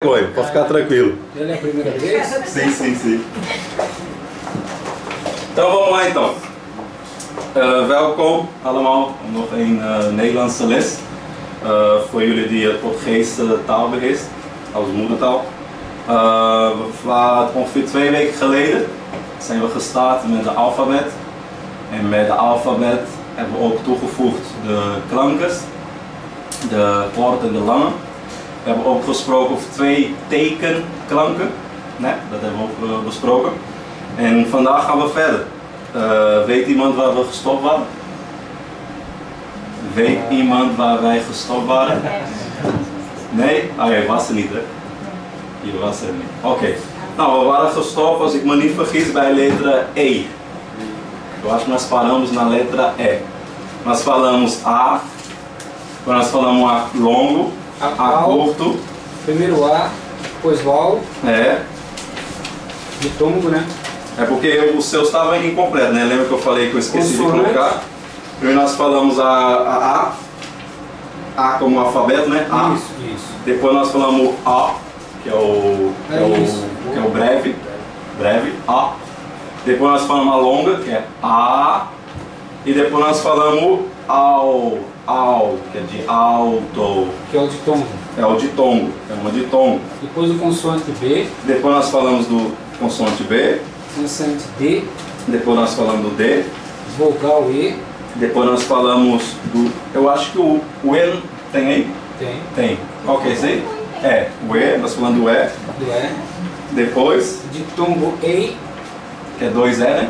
vergonha, pode ficar tranquilo. Ele é a primeira vez? Sim, sim, sim. Então vamos lá então. Welkom allemaal, nog een Nederlandse les. Voor jullie die het Portugese taal beheerst, als moedertaal. Ongeveer 2 weken geleden zijn we gestart met de alfabet. En met de alfabet hebben we ook toegevoegd de klanken, de korte en de lange. We hebben ook gesproken over 2 tekenklanken. Nee, dat hebben we ook besproken. En vandaag gaan we verder. Weet iemand waar we gestopt waren? Weet iemand waar wij gestopt waren? Nee? Ah, jij was er niet, hè? Je was er niet. Oké. Nou, we waren gestopt, als ik me niet vergis, bij letra E. Eu acho que nós paramos na letra E. Nós falamos A, nós falamos A longo, A curto. Primeiro A, depois Val. É. De tombo, né? É porque o seu estava incompleto, né? Lembra que eu falei que eu esqueci de colocar? Primeiro nós falamos A como alfabeto, né? A. Isso, isso. Depois nós falamos A, que é o breve, A. Depois nós falamos a longa, que é A. E depois nós falamos ao, que é de alto. Que é o ditongo. É o ditongo, é uma ditongo. Depois do consoante B. Depois nós falamos do consoante B. Consoante D. Depois nós falamos do D. Vogal E. Depois nós falamos do... Eu acho que o E tem aí? Tem. Tem. Qual que é esse aí? É, o E, nós falamos do E. Do E. Depois... Ditongo E. Que é 2 E, né?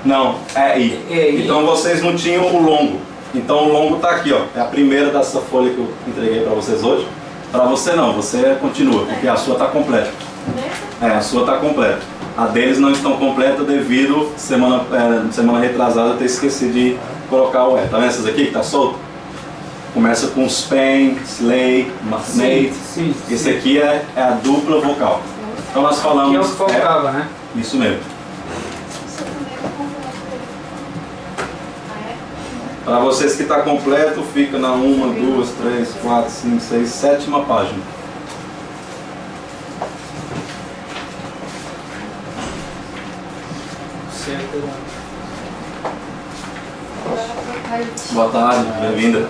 Não, é I. Então vocês não tinham o longo. Então o longo está aqui, ó. É a primeira dessa folha que eu entreguei para vocês hoje. Para você não, você continua, porque a sua está completa. É, a sua está completa. A deles não estão completa devido semana retrasada eu ter esquecido de colocar o E. Tá vendo essas aqui que tá solto? Começa com Span, Slay, Mate. Esse aqui é a dupla vocal. Então nós falamos. Que é o que faltava, né? Isso mesmo. Para vocês que está completo, fica na 1, 2, 3, 4, 5, 6, 7ª página. Certo. Boa tarde, bem-vinda.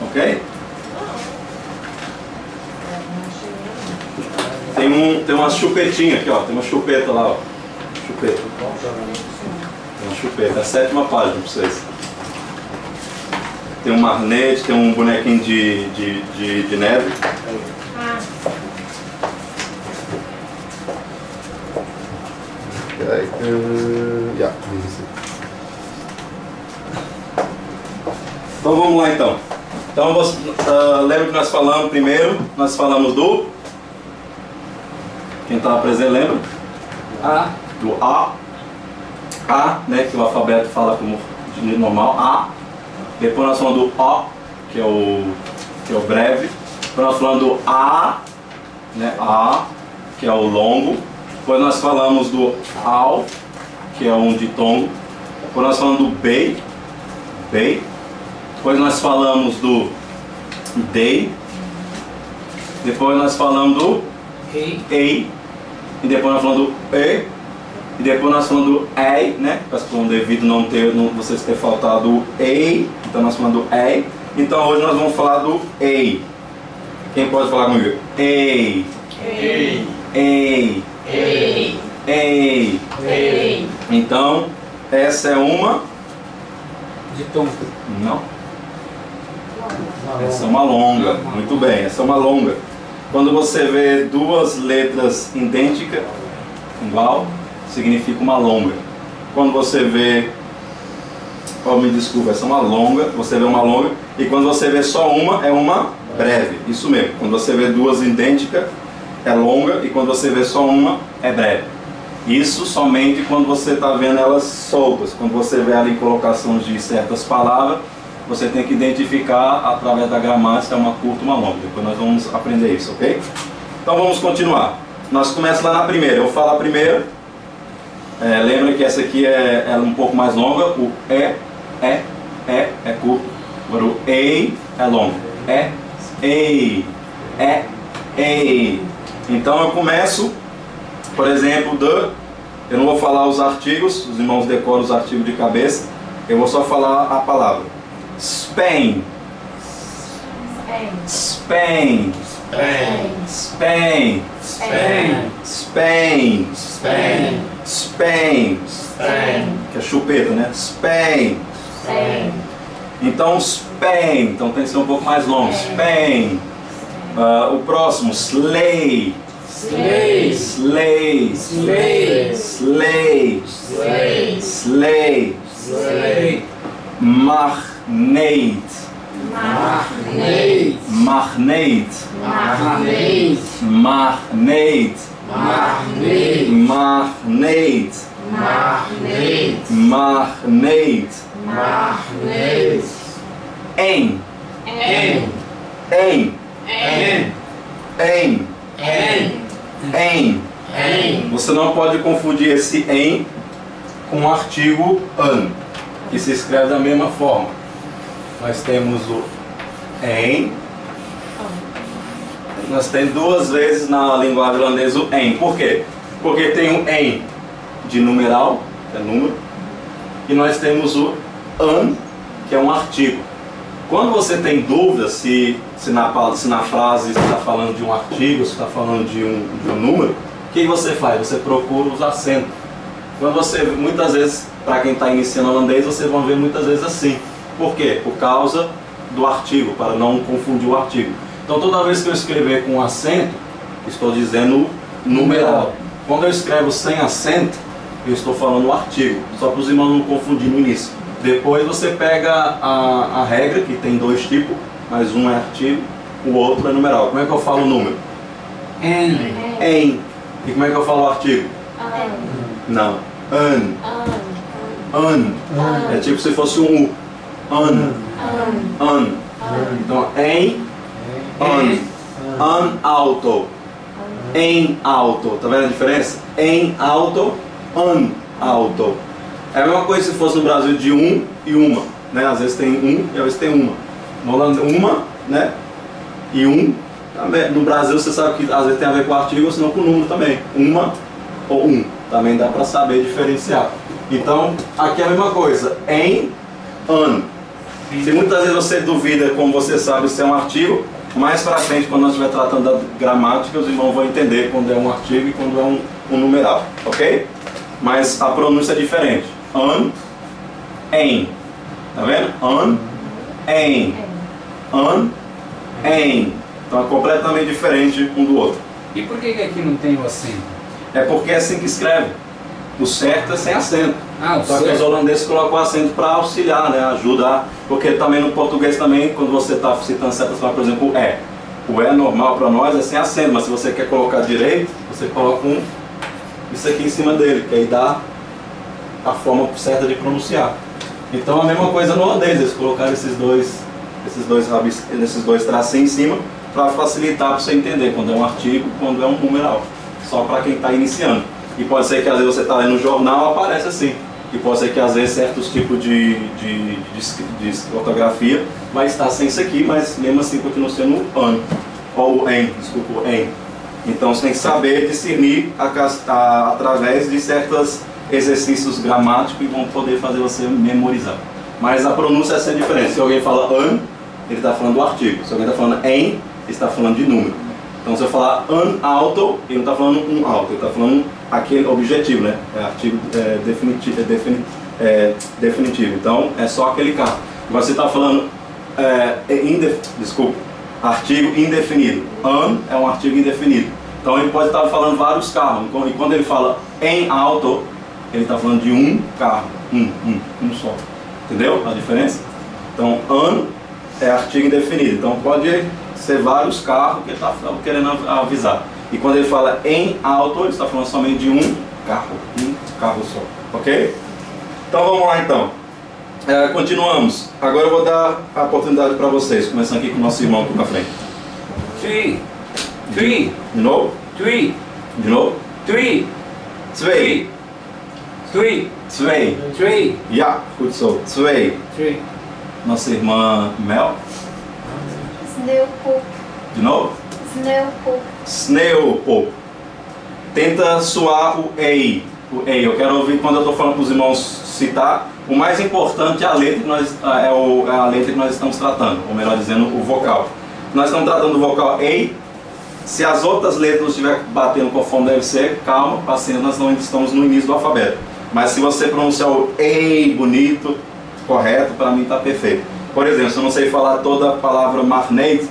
Ok? Tem uma chupetinha aqui, ó. Tem uma chupeta lá, ó. Chupeta. Tem uma chupeta. É a 7ª página para vocês. Tem um marnete, tem um bonequinho de neve. Então vamos lá então. Então lembra que nós falamos primeiro, nós falamos do... Quem estava presente lembra? A. Do A, né, que o alfabeto fala como de normal, A. Depois nós falamos do O, que é o breve. Depois nós falamos do A, né, A, que é o longo. Depois nós falamos do AU, que é um ditongo. Depois nós falamos do B. Depois nós falamos do D. Depois nós falamos do E. E depois nós falamos do E. E depois nós falamos do E, né? Devido vocês terem faltado o E. Então nós falamos do E. Então hoje nós vamos falar do E. Quem pode falar comigo? E. E. E. E. E. E. Então, essa é uma... Ditongo. Não. Essa é uma longa. Muito bem, essa é uma longa. Quando você vê 2 letras idênticas, igual, significa uma longa. Quando você vê... Oh, me desculpa, essa é uma longa. Você vê uma longa. E quando você vê só uma, é uma breve. Isso mesmo. Quando você vê 2 idênticas, é longa. E quando você vê só uma, é breve. Isso somente quando você está vendo elas soltas. Quando você vê ali colocações de certas palavras, você tem que identificar através da gramática uma curta e uma longa. Depois nós vamos aprender isso, ok? Então vamos continuar. Nós começamos lá na primeira. Eu falo a primeira Lembra que essa aqui é um pouco mais longa. O é curto. Agora o ei é longo. Ei. Então eu começo, por exemplo, eu não vou falar os artigos, os irmãos decoram os artigos de cabeça. Eu vou só falar a palavra. Spain. Spain. Spain. Spain. Spain. Spain. Spain. Spain. Que é chupeta, né? Spain. Spain. Então, Spain. Então tem que ser um pouco mais longo. Spain. O próximo, sleigh. Sleigh. Sleigh. Sleigh. Sleigh. Sleigh. Sleigh. Sleigh. Magnate. Magnate. Magnate. Magnate. Magnate. Magnate. Magnate. Magnate. Magnate. Magnate. Em. Em. Em. Em. Em. Em. Em. Em. Você não pode confundir esse em com o artigo an, que se escreve da mesma forma. Nós temos o em. Nós temos duas vezes na linguagem holandesa o em. Por quê? Porque tem o em de numeral, que é número, e nós temos o an, que é um artigo. Quando você tem dúvida se na frase você está falando de um artigo, se está falando de um número, o que você faz? Você procura os acentos. Quando você, muitas vezes, para quem está iniciando holandês, vocês vão ver muitas vezes assim. Por quê? Por causa do artigo, para não confundir o artigo. Então toda vez que eu escrever com acento, estou dizendo numeral. Quando eu escrevo sem acento, eu estou falando o artigo, só para os irmãos não confundirem no início. Depois você pega a regra, que tem dois tipos, mas um é artigo, o outro é numeral. Como é que eu falo o número? Em. E como é que eu falo o artigo? Não. An. É tipo se fosse um U. An. Então, em. An alto. Em alto. Tá vendo a diferença? Em alto. An alto. É a mesma coisa se fosse no Brasil de um e uma, né? Às vezes tem um e às vezes tem uma. No Holanda, uma, né? E um. No Brasil você sabe que às vezes tem a ver com artigo ou senão com número também. Uma ou um. Também dá para saber diferenciar. Então, aqui é a mesma coisa. Em, an. Se muitas vezes você duvida, como você sabe, se é um artigo, mais para frente, quando nós estiver tratando da gramática, os irmãos vão entender quando é um artigo e quando é um numeral. Ok? Mas a pronúncia é diferente. An, em. Tá vendo? An, em. An, em. Então é completamente diferente um do outro. E por que aqui não tem o acento? É porque é assim que escreve. O certo é sem acento. O Só que os certo. holandeses colocam o acento para auxiliar, né? Ajudar. Porque também no português também, quando você está citando certas palavras, por exemplo, o é. O é normal para nós é sem acento, mas se você quer colocar direito, você coloca isso aqui em cima dele, que aí dá a forma certa de pronunciar. Então a mesma coisa no holandês, eles colocaram esses dois tracinhos em cima para facilitar para você entender quando é um artigo, quando é um numeral. Só para quem está iniciando. E pode ser que às vezes você está lendo no jornal, aparece assim. E pode ser que às vezes certos tipos de ortografia vai estar sem isso aqui, mas mesmo assim continua sendo an. Ou o em, desculpa, o em. Então você tem que saber discernir através de certos exercícios gramáticos e vão poder fazer você memorizar. Mas a pronúncia é sempre diferente. Se alguém fala an, ele está falando do artigo. Se alguém está falando em, ele está falando de número. Então se eu falar an alto, ele não está falando um alto, ele está falando aquele objetivo, né? É artigo definitivo. Então é só aquele carro. Agora você está falando artigo indefinido. An é um artigo indefinido. Então ele pode estar falando vários carros. E quando ele fala em alto, ele está falando de um carro. Um só. Entendeu a diferença? Então an é artigo indefinido. Então pode ser vários carros que ele está querendo avisar. E quando ele fala em alto, ele está falando somente de um carro só. Ok? Então vamos lá então. Continuamos. Agora eu vou dar a oportunidade para vocês, começando aqui com o nosso irmão aqui para frente. Three. De novo? Three. De novo? Three. Zwei. Three. Zwei. Three. Ja, gut so. Zwei. Three. Nossa irmã Mel. Sneeuwpop. De novo. Sneeuwpop. Sneeuwpop. Tenta suar o EI. O EI. Eu quero ouvir quando eu estou falando para os irmãos citar. O mais importante é a letra que é a letra que nós estamos tratando, ou melhor dizendo, o vocal. Nós estamos tratando do vocal EI. Se as outras letras não estiverem batendo conforme deve ser, calma, paciência, nós não estamos no início do alfabeto. Mas se você pronunciar o EI bonito, correto, para mim está perfeito. Por exemplo, se eu não sei falar toda a palavra Marnate,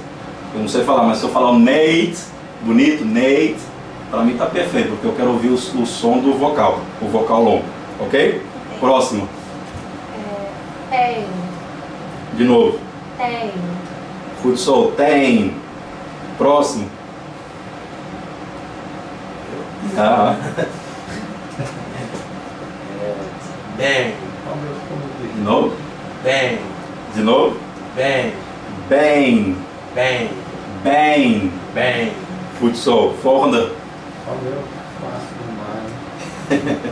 eu não sei falar, mas se eu falar o Nate, bonito, Nate, para mim está perfeito, porque eu quero ouvir o som do vocal, o vocal longo. Ok? Próximo. Tem. De novo. Tem. Futsal, tem. Próximo. Ah. Bem, De novo. bem, De novo. bem, Bem. bem, Bem. bem. Futsal, forda. Qual eu faço no mar?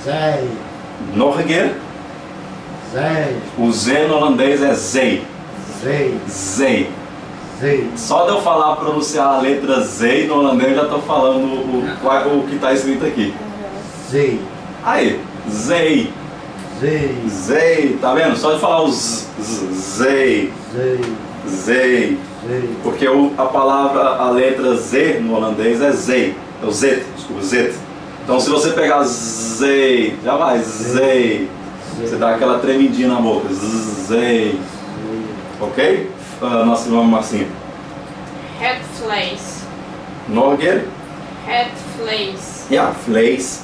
Zij, Norge. zij, O Z no holandês é zei. zij, Zei. zij. Só de eu falar, pronunciar a letra Z no holandês, eu já estou falando o que está escrito aqui. Zij, Aí, zei. zij, Zei, tá vendo? Só de falar o zei. zij, Zei. zij. Porque a palavra, a letra Z no holandês é zei. É o Z, desculpa, Z. Então se você pegar zei, já vai, zei. Você dá aquela tremidinha na boca. Zei. Ok? Nossa irmã Marcinha. Het vlees. Norge. Het vlees. Ja, vlees.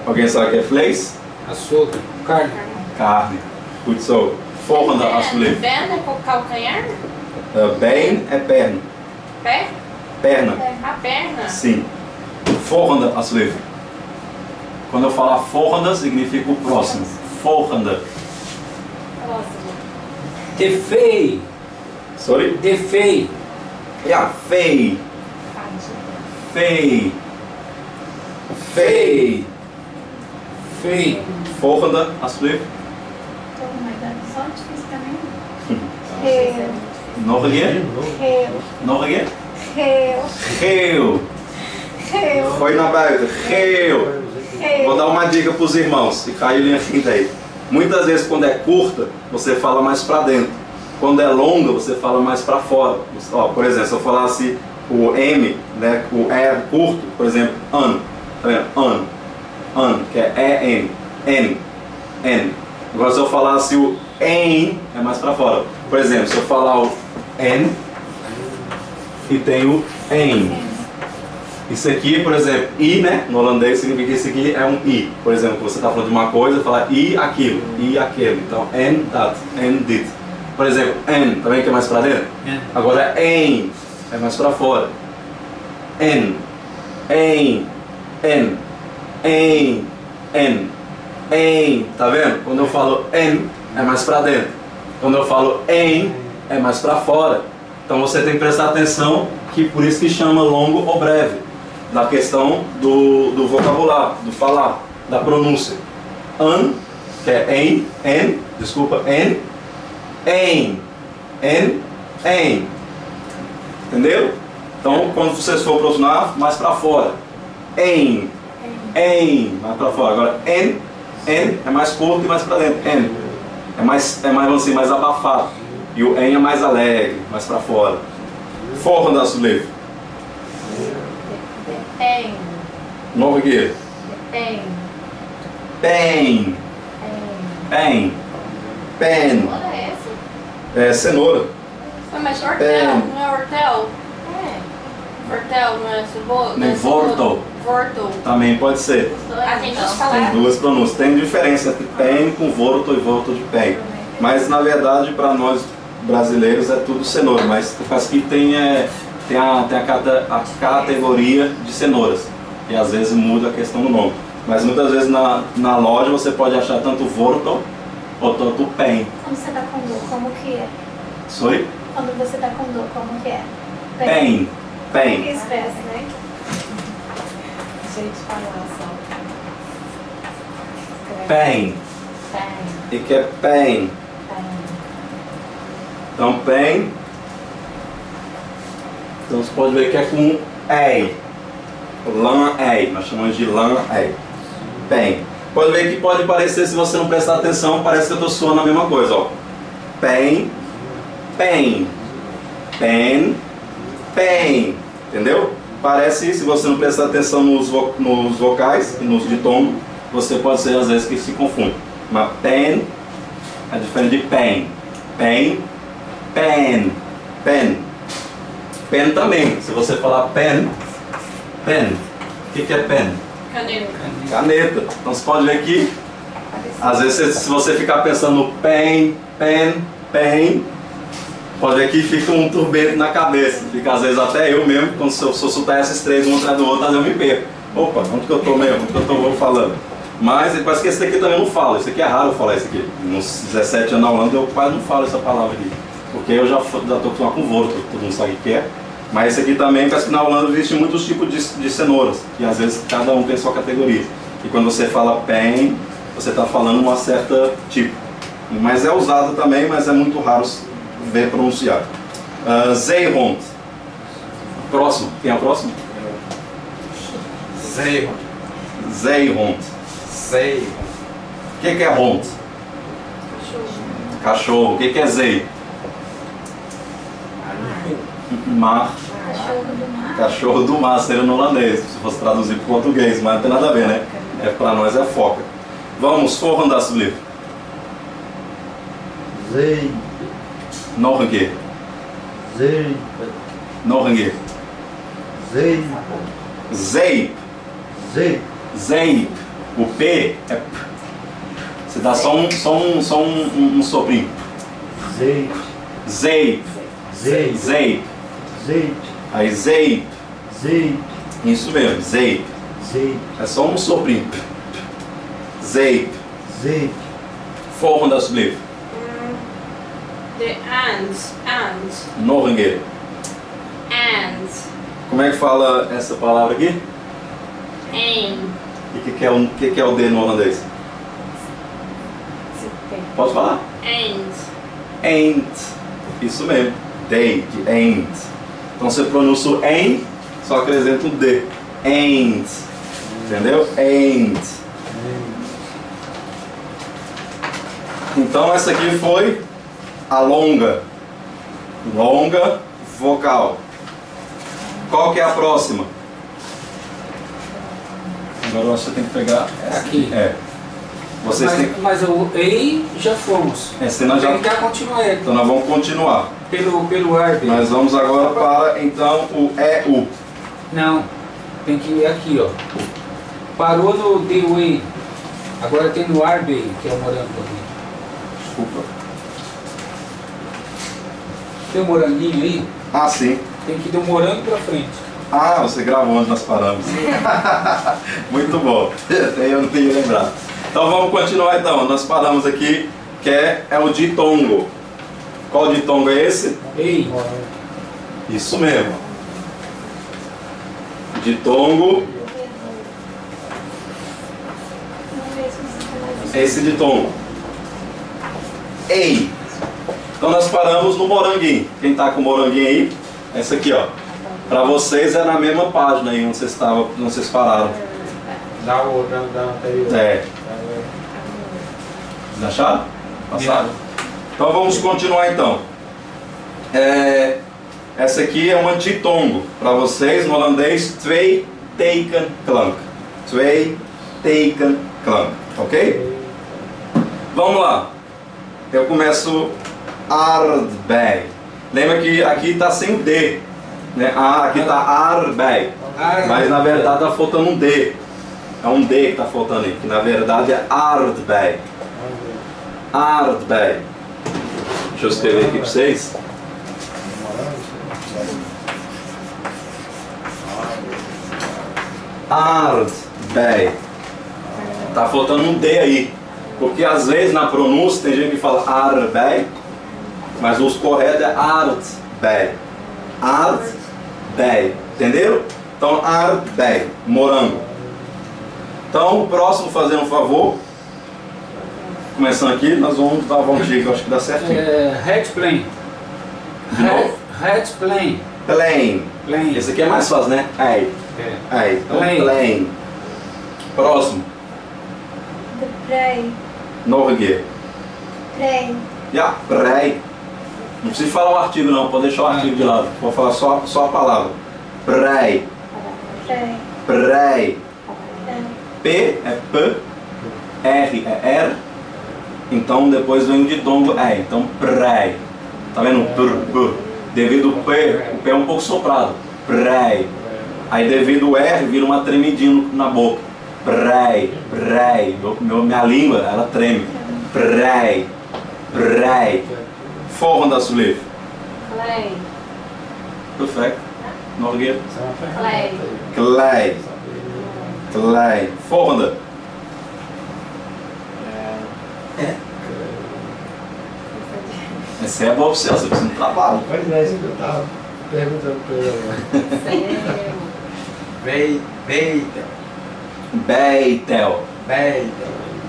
Alguém sabe o que é vlees? Açougue. Carne. Carne. Goed zo. Volgende alsjeblieft. Ben é com calcanhar? Been é perna. Pé? Perna. A perna. Sim. Volgende alsjeblieft. Quando eu falar volgende, significa o próximo. Volgende. Próximo. Defei. Sorry? Defei. Ja, vee. Vee. Vee. Fei. Volgende alsjeblieft. Oh my god, só difícil também. Nog een keer. Geel. Nog een keer. Geel. Geel. Geel. Gooi naar buiten. Geel. Vou Geel. dar uma dica para os irmãos, e caiu linha quinta aí. Muitas vezes quando é curta, você fala mais para dentro. Quando é longa, você fala mais para fora. Ó, por exemplo, se eu falasse o M, né, o E curto, por exemplo, ano. Tá vendo? Ano. Ano, que é E-N. N. N. Agora se eu falasse o EN, é mais para fora. Por exemplo, se eu falar o N e tem o EN. Isso aqui, por exemplo, I, né? No holandês significa que isso aqui é um I. Por exemplo, você está falando de uma coisa, fala I aquilo, I aquele. Então, N that, N dit. Por exemplo, N, também que é mais para dentro? N. Agora, EN, é mais para fora. N, EN, N, EN, N, EN. Tá vendo? Quando eu falo N, é mais para dentro. Quando eu falo EN, é mais para fora. Então você tem que prestar atenção, que por isso que chama longo ou breve. Na questão do vocabulário, do falar, da pronúncia. An, que é en, desculpa, en, en. Entendeu? Então, quando vocês for pronunciar, mais para fora. En, mais para fora. Agora, en é mais curto e mais para dentro. En é mais assim, mais abafado. E o en é mais alegre, mais para fora. Volgende alsjeblieft. Tem. Nog een keer. Tem. Pen. Pen. Pen. Olha essa. É cenoura. Ah, mas hortel, não é hortel? Hortel, não é cebola? Nem vortel. Vortel. Também pode ser. A gente Então. fala. Tem duas pronúncias. Tem diferença entre pen com vortel e vortel de pen. Mas na verdade para nós brasileiros é tudo cenoura. Mas o casqui tem a categoria de cenouras. E às vezes muda a questão do nome. Mas muitas vezes na loja você pode achar tanto vortel ou tanto pen. Quando você tá com dor, como que é? Sorry? Quando você tá com dor, como que é? Pen. Pain. Espécie, né? Gente, falar só. Pain. E que é pain. Então, pain. Então você pode ver que é com E. Lan E. Nós chamamos de lan E. Pain. Pode ver que pode parecer, se você não prestar atenção, parece que eu estou suando a mesma coisa. Ó. Pain. Pain. Pain. Pain. Entendeu? Parece, se você não prestar atenção nos vocais e nos ditongos, você pode ser às vezes que se confunde. Mas pain é diferente de pain. Pain. Pen. Pen. Pen também. Se você falar pen. Pen. O que é pen? Caneta. Caneta. Então você pode ver que às vezes se você ficar pensando no pen, pen, pen, pode ver que fica um turbante na cabeça. Fica às vezes até eu mesmo, quando se eu soltar esses três um atrás do outro, às vezes eu me perco. Opa, onde que eu estou mesmo? Onde que eu estou falando? Mas parece que esse daqui também não fala. Isso aqui é raro eu falar isso aqui. Nos 17 anos na Holanda eu quase não falo essa palavra aqui. Porque eu já estou acostumado com Wort, todo mundo sabe o que é. Mas esse aqui também, parece que na Holanda existem muitos tipos de cenouras. E às vezes cada um tem sua categoria. E quando você fala pen, você está falando uma certa tipo. Mas é usado também, mas é muito raro ver pronunciar. Zeehond. Próximo. Quem é o próximo? Zeehond. Zeehond. Zeehond. O que é hond? Cachorro. O que é zei? Mar. Cachorro do mar. Cachorro do mar seria no holandês, se fosse traduzir para o português, mas não tem nada a ver, né? É, para nós é foca. Vamos, volgende alsjeblieft. Zeep. Nog een keer. Zeep. Nog een keer. Zeep. Zeep. Zeep. Zeep. O P é P. Você dá só um soprinho. Zeep. Zeep. Zeep. Zeep. Zeep. Aí zeep. Zeep. Isso mesmo, zeep. Zeep. É só um soprinho. Zeep. Zeep. Volgende alsjeblieft. The ants. Nog een keer. Ants. Como é que fala essa palavra aqui? Aim. E o que é o D no holandês? Se tem. Pode falar? Ants. Ain't. Isso mesmo. Day, de ain't. Então você pronuncia o ain't, só acrescenta um D. Ain't. Entendeu? Ain't. Então essa aqui foi a longa. Longa vogal. Qual que é a próxima? Agora eu acho que você tem que pegar essa Aqui. É. Vocês têm... Mas o EI já fomos. Senão já... Tem que continuar ele. Então nós vamos continuar. Pelo ARB. Nós vamos agora para então o EU. Não. Tem que ir aqui, ó. Parou no DUI. Agora tem no ARB, que é o morango ali. Desculpa. Tem o moranguinho aí? Ah, sim. Tem que ir do morango pra frente. Ah, você gravou onde nós paramos. Muito bom. Até eu não ia lembrar. Então vamos continuar então. Nós paramos aqui, que é o ditongo. Qual ditongo é esse? Ei. Isso mesmo. Ditongo. Esse ditongo. Ei. Então nós paramos no moranguinho. Quem está com o moranguinho aí? Essa aqui, ó. Para vocês é na mesma página aí onde vocês pararam. Da anterior. É. Já acharam? Passaram? Então vamos continuar então. Essa aqui é uma ditongo. Para vocês no holandês, twee teken klank. Twee teken klank. Ok? Vamos lá. Eu começo aardbei. Lembra que aqui está sem o D. Né? Aqui está aardbei. Mas na verdade está faltando um D. É um D que está faltando aí. Que na verdade é aardbei. Aardbei. Deixa eu escrever aqui para vocês. Aardbei. Tá faltando um D aí. Porque às vezes na pronúncia tem gente que fala aardbei, mas o correto é aardbei. Aardbei. ardei. Entenderam? Então, ardei, morango. Então, o próximo, fazendo um favor. Começando aqui, nós vamos dar uma voltinha que eu acho que dá certinho. Hat plane. De novo? Hat plane. Plane. Plane. Esse aqui é mais fácil, né? Aí. Aí. Então, Plane. plane. Próximo. De prei. Norge. Prei. Ja, prei. Não precisa falar o artigo não, pode deixar o artigo de lado. Vou falar só a palavra. Prei. Prei. Prei. É. P é P. R é R. Então depois vem o ditongo E. Então prei. Tá vendo? P. Devido ao P, o P é um pouco soprado. Prei. Aí devido ao R, vira uma tremidinha na boca. Prei. Prei. Minha língua, ela treme. Prei. Prei. Volgende alsjeblieft. Klei. Perfect. Nog een keer. Klei. Klei. Klei. Volgende. Essa é boa opção, você precisa de trabalho. Pois é, isso que eu tava perguntando pra ele agora. Beitel. Beitel. Beitel.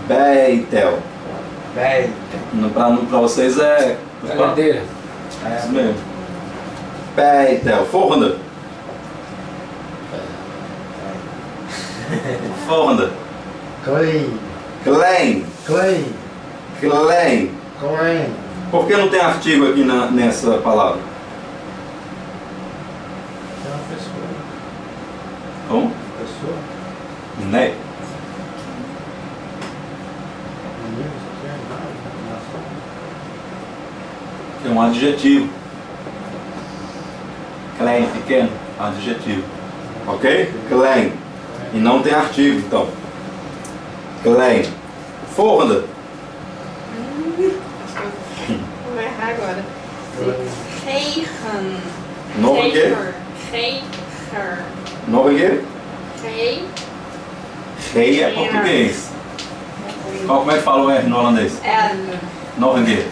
Beitel. Beitel. Pra vocês é... Brincadeira. É isso mesmo. Beitel. Volgende. Volgende. Clean. Klein. Clean. Klein. Clean. Por que não tem artigo aqui nessa palavra? É uma pessoa. Como? Pessoa? Né? Menino, isso aqui é nada. É um adjetivo. Klein, pequeno. Adjetivo. Ok? Klein. E não tem artigo, então. Klein. Volgende. Vou errar agora. Regen. Nog een keer. Regen. Nog een keer. Rei. Rei é português. Como é que fala o R no holandês? R. Nog een keer.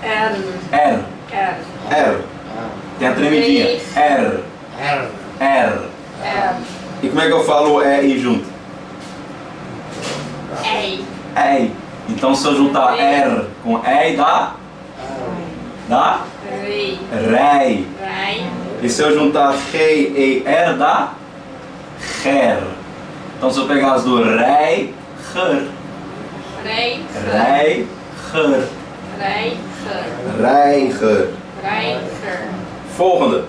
R. R. R. R. Tem a tremidinha. R. R. R. R. E como é que eu falo o E junto? Ei. Ei. Então se eu juntar R com E dá? Dá? Rei. Rei. Rei. E se eu juntar G e R dá? Ger. Então se eu pegar as do rei, ger. Rei. Rei, ger. Rei. Reiger. Rei. Volgende.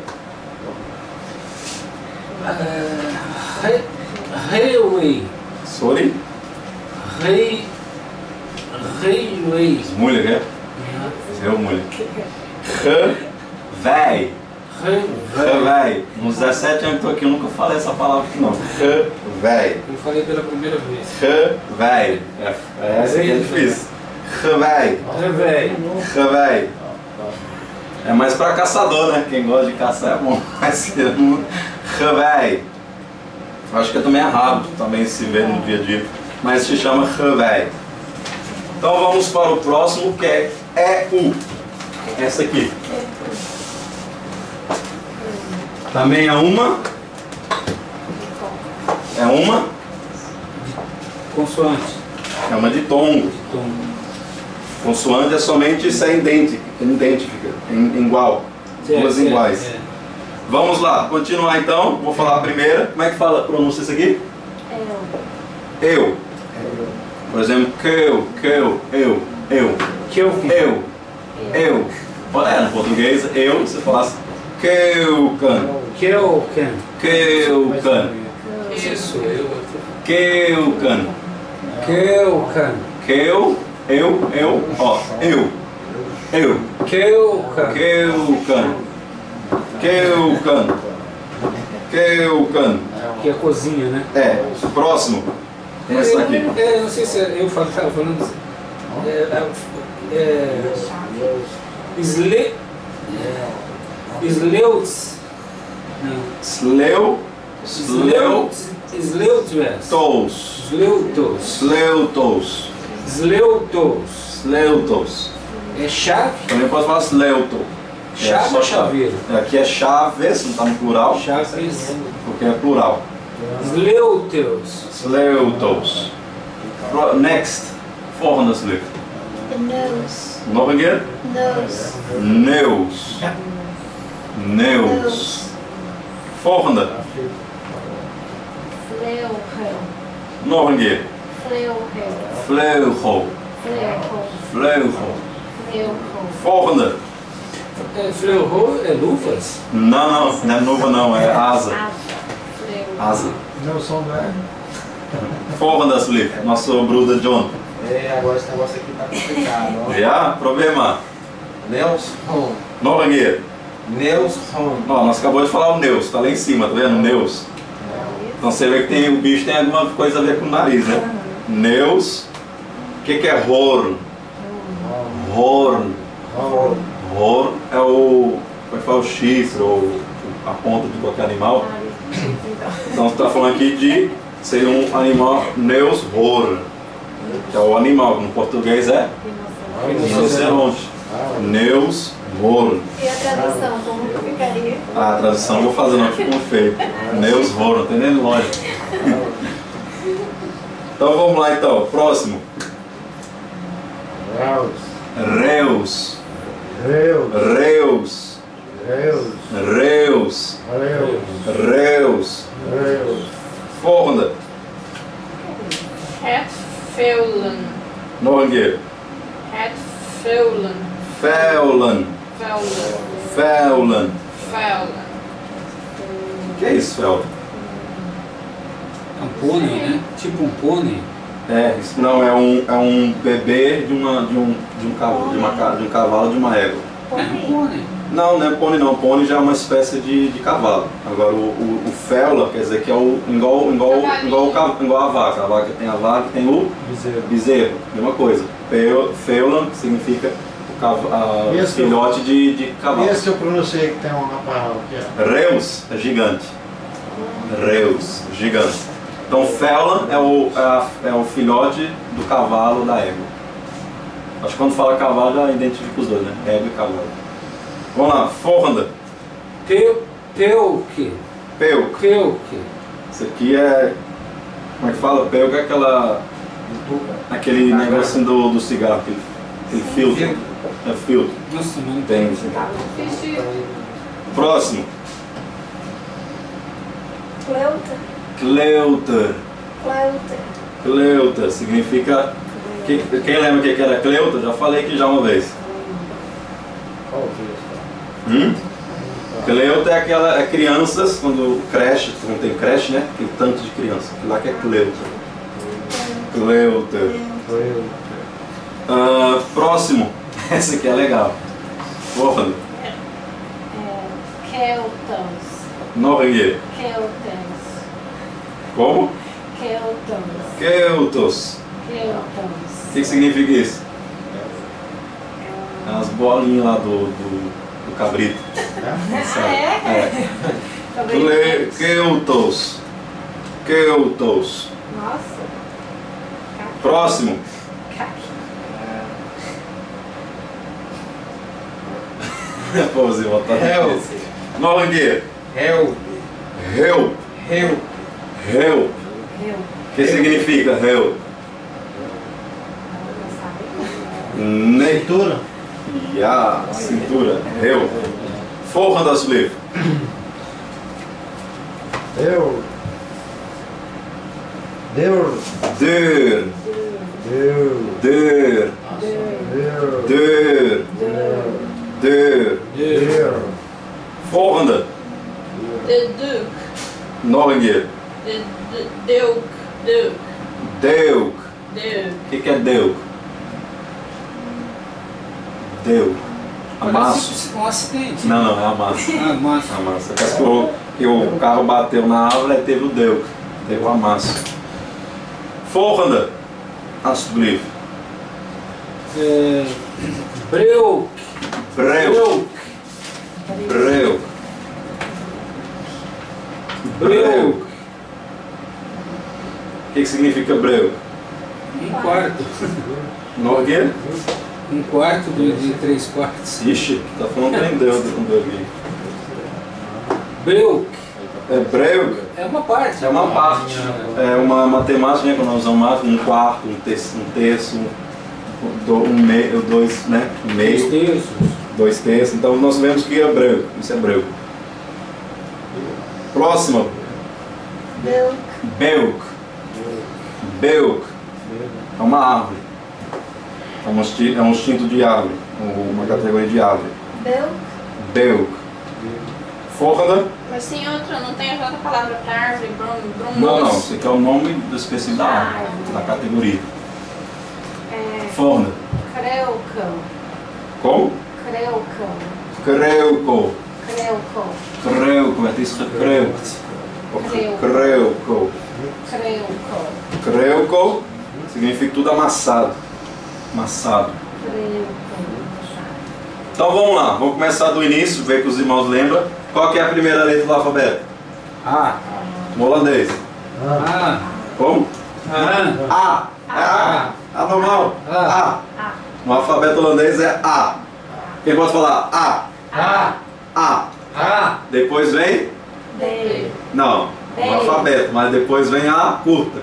Railway. Sorry. Railway. Is moeilijk hè? Is heel moeilijk. Gewei. Gewei. Nos 17 anos que estou aqui eu nunca falei essa palavra aqui não. Gewei. Eu falei pela primeira vez. Gewei. Essa aqui é difícil. Gewei. Revei. Gewei. É mais para caçador, né? Quem gosta de caçar é bom. Mas gewei. Acho que é também raro também se vê no dia a dia. Mas se chama gewei. Então vamos para o próximo que é EU. Essa aqui. Também é uma. É uma. Consoante. É uma ditongo. Então, Consoante é somente se é idêntica, igual. Duas iguais. Vamos lá, continuar então. Vou falar a primeira. Como é que fala, pronuncia isso aqui? Eu. Por exemplo, eu. No português, eu, você falasse Keuken. Isso, eu. Keuken. Ó, eu. Keuken. Que é cozinha, né? É, próximo. Essa aqui. Não sei se eu estava falando assim. Sleutz. Não. Sleutos. É chave. Também posso falar sleuto. Chave só ou chaveiro? Aqui é chaves, não está no plural, Chaves. porque é plural. Sleuteus. Sleutos. Next. Volgende slip. The nose. Nog een keer. Nose. Neus. Neus. Volgende. Fleugel. Nog een keer. Fleugel. Vleugel. Fleugel. Vleugel. Fleugel. Volgende. Fleurou é luvas? Não, não é luva não, é asa. Fleugel. Asa. Não som do é. Volgende alsjeblieft, nosso brother John. Agora esse negócio aqui tá complicado, ó. Ja, probeer maar. Nelson. Nog een keer. Nelson. Não, nós acabamos de falar o Neus, tá lá em cima, tá vendo? Neus. Então você vê que tem, o bicho tem alguma coisa a ver com o nariz, né? Neus. O que é horn? Horn. Horn é o. Como é que fala? O chifre ou a ponta de qualquer animal. Então você está falando aqui de ser um animal Neus horn, que é o animal, que no português é rinoceronte. Neus horn. E a tradução, como que ficaria? A tradução eu vou fazer, não ficou feio. Neus horn, não tem nem lógica. Então vamos lá então, próximo. Reus. Reus. Reus. Reus. Volgende. Het veulen. Nog een keer. Het veulen. Veulen. Veulen. Veulen. Veulen. O que é isso, veulen? É um pônei, né? Tipo um pônei. É, isso não, é um bebê de um cavalo, de uma égua. É um pônei. Não, não é pônei não, pônei já é uma espécie de cavalo. Agora o feula quer dizer que é o igual a vaca tem a vaca e tem o bezerro, mesma coisa. Feula significa o filhote de cavalo. Esse que eu pronunciei que tem uma palavra que é. Reus é gigante. Reus, gigante. Então feula é o filhote do cavalo da égua. Acho que quando fala cavalo já identifica os dois, né? Égua e cavalo. Vamos lá, volgende. Peuque. Peuk. Peuque. Isso aqui é. Como é que fala? Peuk é aquele negocinho do cigarro, aquele filtro. É filtro. Nossa, não Tem. Fiz Próximo. Cleuta. Cleuter. Cleuta. Cleuter significa. Quem lembra o que era Cleuter? Já falei aqui já uma vez. Qual que é isso? Cleuter é crianças, quando creche, não tem creche, né? Tem tanto de criança. Lá que é Cleuter. Cleuter. Próximo. Esse aqui é legal. Volgende. Keltans. Nog een keer. Keltans. Como? Keltans. Keltos. Keltans. O que significa isso? É as bolinhas lá do cabrito. É. Keltos. Keltos. Nossa. Próximo. Pô, você botar Help. Nog een keer. Help. Help. Help. Help. O que significa help? Nem. Cintura? Ja, cintura. Help. Volgende alsjeblieft. Deur. Deur. Deur. Deur. Deur. Deur. Deur. Deur. Deur. Volgende. De duk. Nog een keer. De deuk. Deuk. Deuk. Deuk. O que é deuk? Deuk. Amasso. Parece um acidente. Não, é amasso. Ah, massa. Amasso. Parece que o carro bateu na árvore e teve o deuk. Teve o amasso. Volgende. Alsjeblieft. Breuc. Breuk. Breuk. Breuc. O que significa breuk? Um quarto. Nog een keer? Um quarto de 3/4. Ixi, tá falando prendeu do aqui. Breuk Hebreu é uma parte. é uma parte, é uma matemática, né, quando nós usamos mais, um quarto, um terço, um meio, dois, né, um 2 meio, terços. 2 terços. Então nós vemos que é hebreu, isso é hebreu. Próxima, Deu. Beuk. Beuk é uma árvore, é um instinto de árvore, uma categoria de árvore. Deu. Beuk. Forna. Mas tem outra, não tem outra palavra pra árvore, brumos. Não, isso aqui é o nome do específico da árvore, da categoria. É, Forna. creucão. Como? Creucão. Creuco. Creucão. Creuco, het is gekreukt. Of Creuco. Creucão. Creuco significa tudo amassado. Amassado. Creucão. Então vamos lá, vamos começar do início, ver que os irmãos lembram. Qual que é a primeira letra do alfabeto? A. No holandês. A. Como? A. A. A normal. A. No alfabeto holandês é A. Quem pode falar A? A. A. A. Depois vem? D. Não. No alfabeto, mas depois vem a curta.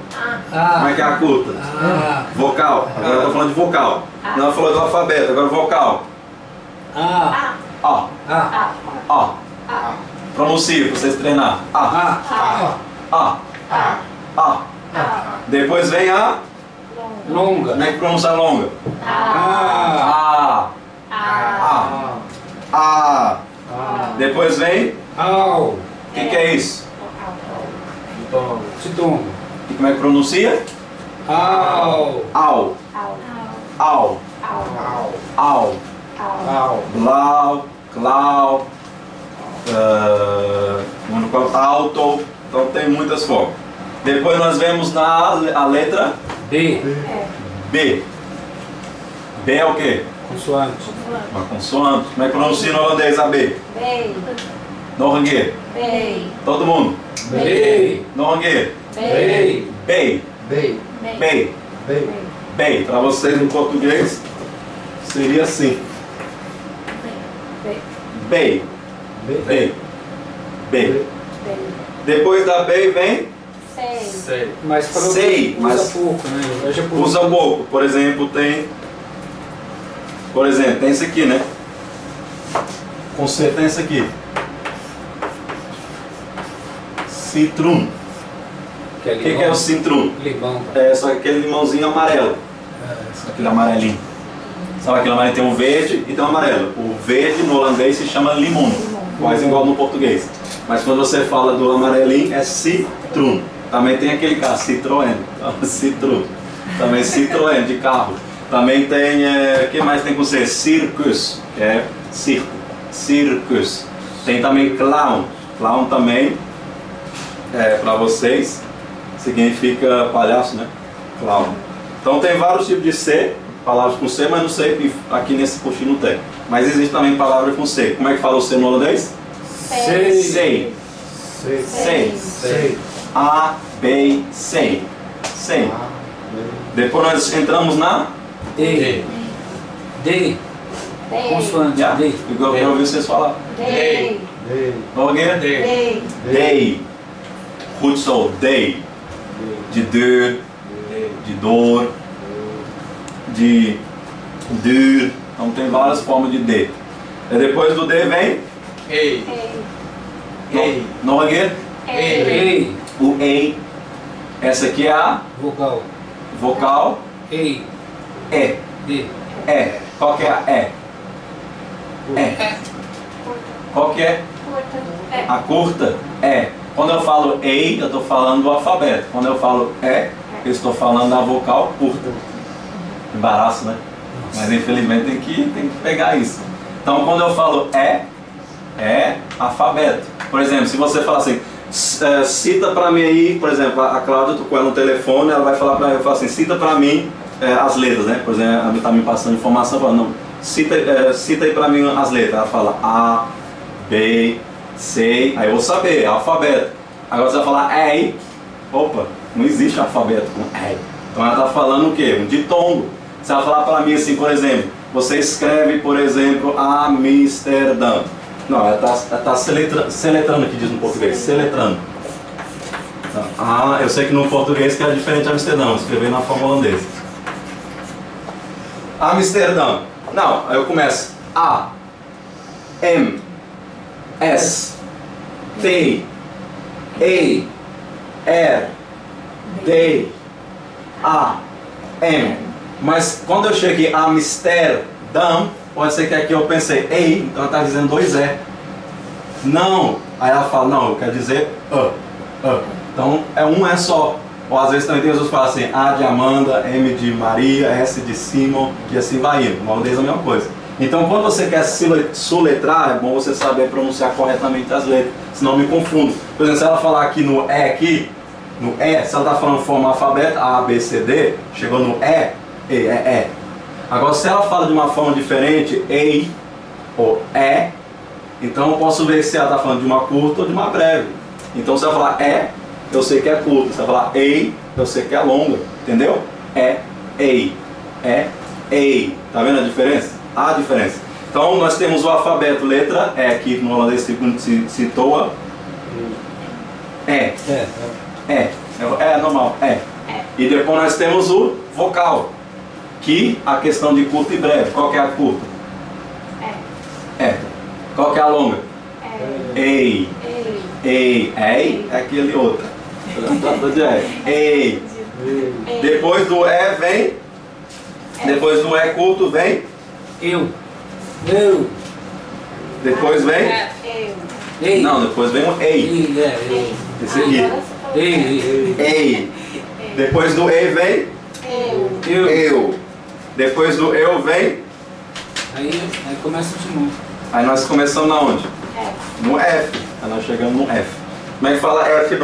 Como é que é a curta? A. Vocal. Agora eu estou falando de vocal. Não falou do alfabeto, agora vocal. A. A. A. A. Pronuncie para vocês treinar. A. A. A. A. Depois vem a. Longa. Como é que pronuncia longa? A. A. A. Depois vem. Au. O que é isso? Citongo. E como é que pronuncia? Au. Au. Au. Au. Blau. Clau. Alto. Então tem muitas formas. Depois nós vemos a letra B. B. B é o quê? Consoante. Uma consoante. Como é que pronuncia no holandês a B? Bem. Norrangueiro. Bem. Todo mundo. B. Norrangueiro. B. Bem. Bem. Bem. Bem. Bem. Para vocês no português seria assim. Bem. Bem. Bem. Depois da B vem Sei. Mas falou Sei, que mas usa pouco, né? Eu já usa pouco. Por exemplo, tem esse aqui, né? Com C tem esse aqui. Citrum. Que é O que é o citrum? limão. É só aquele limãozinho amarelo. Aquele amarelinho. Sabe aquele amarelinho? Tem um verde e tem um amarelo. O verde no holandês se chama limão, quase igual no português. Mas quando você fala do amarelinho é citrum. Também tem aquele carro, Citroën. Citrum. Também Citroën de carro. Também tem, o que mais tem com você? Circus, que é circo. Circus. Tem também clown. Clown também, para vocês, significa palhaço, né? Clown. Então tem vários tipos de C, palavras com C, mas não sei, aqui nesse coxinho não tem. Mas existe também palavras com C. Como é que fala o C no holandês? Sei. Sei. Sei. Sei. A, B, sei. Sei. Depois nós entramos na D. D. Consoante. já. D. Igual eu ouvi vocês falar. Dei. Dei. Alguém? Dei. Day. Goed zo, day. De deur, de dor, de duur. Então tem várias formas de D. E depois do D vem Ei. Ei. não alguém? Ei. O EI. Essa aqui é a Vogal. vocal Ei. E. D. E. Qual que é a E? E. Qual que é? A curta é. Quando eu falo EI, eu estou falando do alfabeto. Quando eu falo E, eu estou falando da vocal curta. Embaraço, né? Mas infelizmente tem que pegar isso. Então quando eu falo é alfabeto. Por exemplo, se você falar assim, cita pra mim aí, por exemplo, a Cláudia, eu tô com ela no telefone, ela vai falar pra mim, eu falo assim, cita pra mim as letras, né? Por exemplo, ela tá me passando informação, fala, não, cita aí pra mim as letras. Ela fala A, B, C, aí eu vou saber, é alfabeto. Agora você vai falar EI, opa, não existe alfabeto com EI. Então ela tá falando o quê? Um ditongo. Se ela falar pra mim assim, por exemplo, você escreve, por exemplo, Amsterdã. Não, ela está seletrando, que diz no português, seletrando. Ah, eu sei que no português que é diferente de Amsterdã, eu escrevi na forma holandesa. Amsterdã. Não, aí eu começo A, M, S, T, E, R, D, A, M. Mas quando eu chego aqui Amsterdã, pode ser que aqui eu pensei ei, então ela está dizendo 2 E. Não, aí ela fala, não, eu quero dizer Então é um E só. Ou às vezes também tem pessoas que falam assim, A de Amanda, M de Maria, S de Simon, e assim vai indo. Uma vez a mesma coisa. Então quando você quer soletrar, é bom você saber pronunciar corretamente as letras, senão me confundo. Por exemplo, se ela falar aqui no E aqui, no E, se ela está falando forma alfabeta, A, B, C, D, chegou no E. Agora se ela fala de uma forma diferente, EI ou E, então eu posso ver se ela está falando de uma curta ou de uma breve. Então se ela falar E, eu sei que é curta. Se ela falar EI, eu sei que é longa. Entendeu? EI. EI. Tá vendo a diferença? A diferença. Então nós temos o alfabeto, letra E, aqui no holandês se toa. É normal. E depois nós temos o vocal, que a questão de curta e breve. Qual que é a curta? Qual que é a longa? Ei. Ei. É aquele outro. Ei. Depois do E vem. Depois do E curto vem. Eu. Depois vem. Ei. Não, depois vem o ei. Ei. Esse aqui. Ei. Depois do E vem. Eu. Depois do eu vem. Aí começa de novo. Aí nós começamos na onde? No F. Aí nós chegamos no F. Como é que fala F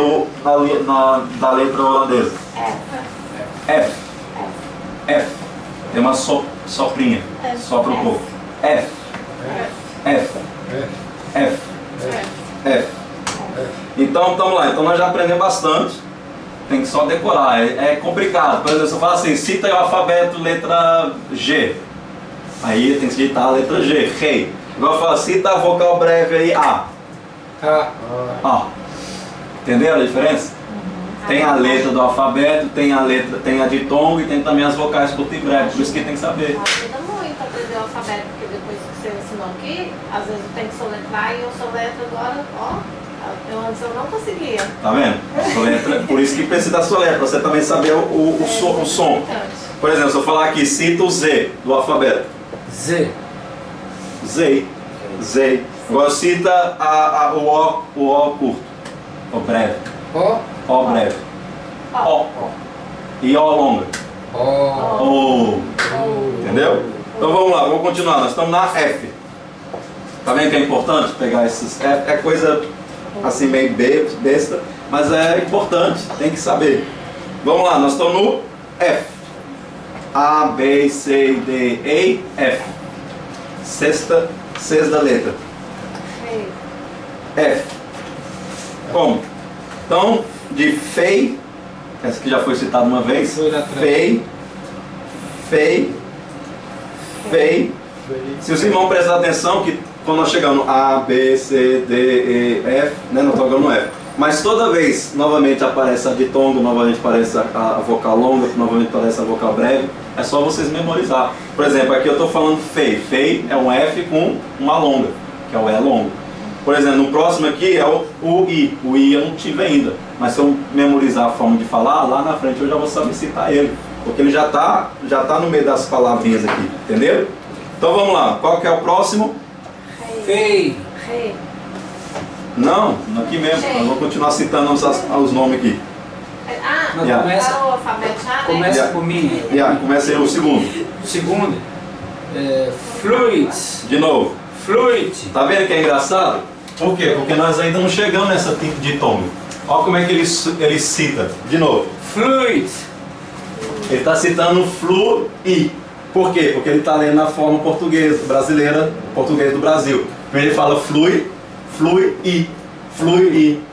da letra holandesa? F. Tem uma soprinha. Sopra um pouco. F. Então, estamos lá. Então nós já aprendemos bastante. Tem que só decorar. É complicado. Por exemplo, se eu falar assim, cita aí o alfabeto letra G. Aí tem que citar a letra G. Rei. Agora eu falo, cita a vocal breve aí, A. Entendeu a diferença? Tem a letra do alfabeto, tem a ditongo e tem também as vocais curta e breve. Por isso que tem que saber. Ajuda muito a aprender o alfabeto, porque depois que você ensinou aqui, às vezes eu tenho que soletrar e eu soletro agora, antes eu não conseguia. Tá vendo? Soletra, por isso que precisa da soletra, pra você também saber o som. Por exemplo, se eu falar aqui, cita o Z do alfabeto. Z. Agora cita o O curto. O breve. O breve. O. E O longa. O. Entendeu? Então vamos lá, vamos continuar. Nós estamos na F. Tá vendo que é importante pegar esses F? É coisa assim meio besta, mas é importante, tem que saber. Vamos lá, nós estamos no F. A, B, C, D, E, F. Sexta letra. F. Como? Então, de fei, essa que já foi citada uma vez. Fei. Se os irmãos prestar atenção, que quando nós chegamos no A, B, C, D, E, F, né, nós estamos no F. Mas toda vez, novamente aparece a ditongo, novamente aparece a vocal longa, novamente aparece a vocal breve. É só vocês memorizar. Por exemplo, aqui eu estou falando fei. Fei é um F com uma longa, que é o E longo. Por exemplo, no próximo aqui é o I. O I eu não tive ainda. Mas se eu memorizar a forma de falar, lá na frente eu já vou saber citar ele. Porque ele já tá no meio das palavrinhas aqui. Entendeu? Então vamos lá. Qual que é o próximo? Fei. Não, aqui mesmo. Nós vamos continuar citando os nomes aqui. Começa o alfabeto já, né? Começa comigo. Começa aí o segundo. Segundo. Fluid. De novo. Fluid. Tá vendo que é engraçado? Por quê? Porque nós ainda não chegamos nessa tipo de tom. Olha como é que ele cita. De novo. Fluid. Ele está citando flu-i. Por quê? Porque ele está lendo na forma portuguesa, brasileira, português do Brasil. Primeiro ele fala flui-i.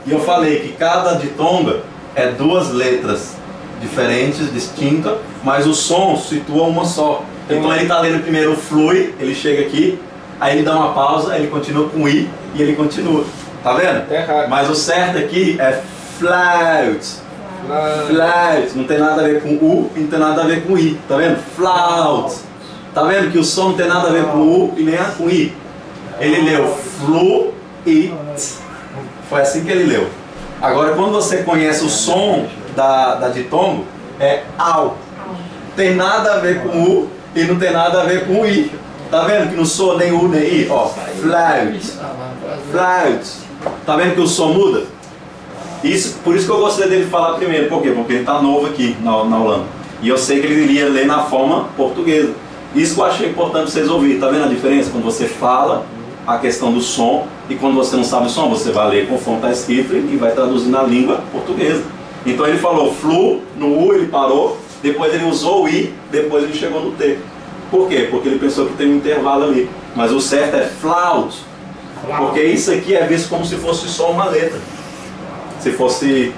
E eu falei que cada ditonga é 2 letras diferentes, distintas, mas o som situa uma só. Então ele está lendo primeiro o flui, ele chega aqui, aí ele dá uma pausa, aí ele continua com I e ele continua. Tá vendo? Tá errado. Mas o certo aqui é flout. Flout. Não tem nada a ver com U e não tem nada a ver com I. Tá vendo? Flout. Tá vendo que o som não tem nada a ver com U e nem com I. Ele leu fluid. Foi assim que ele leu. Agora, quando você conhece o som da ditongo, é au. Tem nada a ver com U e não tem nada a ver com I. Tá vendo que não soa nem U nem I? Ó, flout. Flout. Tá vendo que o som muda? Por isso que eu gostei dele falar primeiro. Por quê? Porque ele tá novo aqui na Holanda. E eu sei que ele iria ler na forma portuguesa. Isso que eu achei importante vocês ouvirem. Tá vendo a diferença? Quando você fala a questão do som e quando você não sabe o som, você vai ler conforme está escrito e vai traduzir na língua portuguesa. Então ele falou flu, no U ele parou, depois ele usou o I, depois ele chegou no T. Por quê? Porque ele pensou que tem um intervalo ali. Mas o certo é flout. Porque isso aqui é visto como se fosse só uma letra. Se fosse,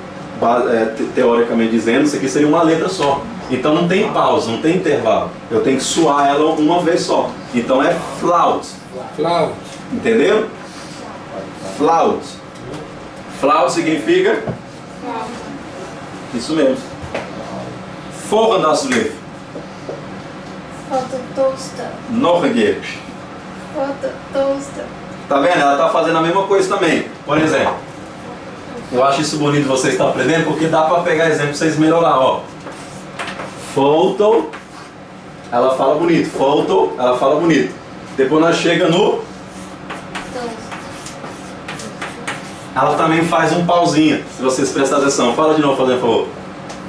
teoricamente dizendo, isso aqui seria uma letra só. Então não tem pausa, não tem intervalo. Eu tenho que suar ela uma vez só. Então é flout. Flout. Entendeu? Flout. Flout significa? Isso mesmo. Volgende alsjeblieft. Fototoaster. Nog een keer. Fototoaster. Tá vendo? Ela tá fazendo a mesma coisa também. Por exemplo, eu acho isso bonito vocês estar aprendendo porque dá para pegar exemplo para vocês melhorar. Ó. Photo, ela fala bonito. Photo, ela fala bonito. Depois nós chega no... Ela também faz um pauzinho, se vocês prestarem atenção. Fala de novo, fazendo favor.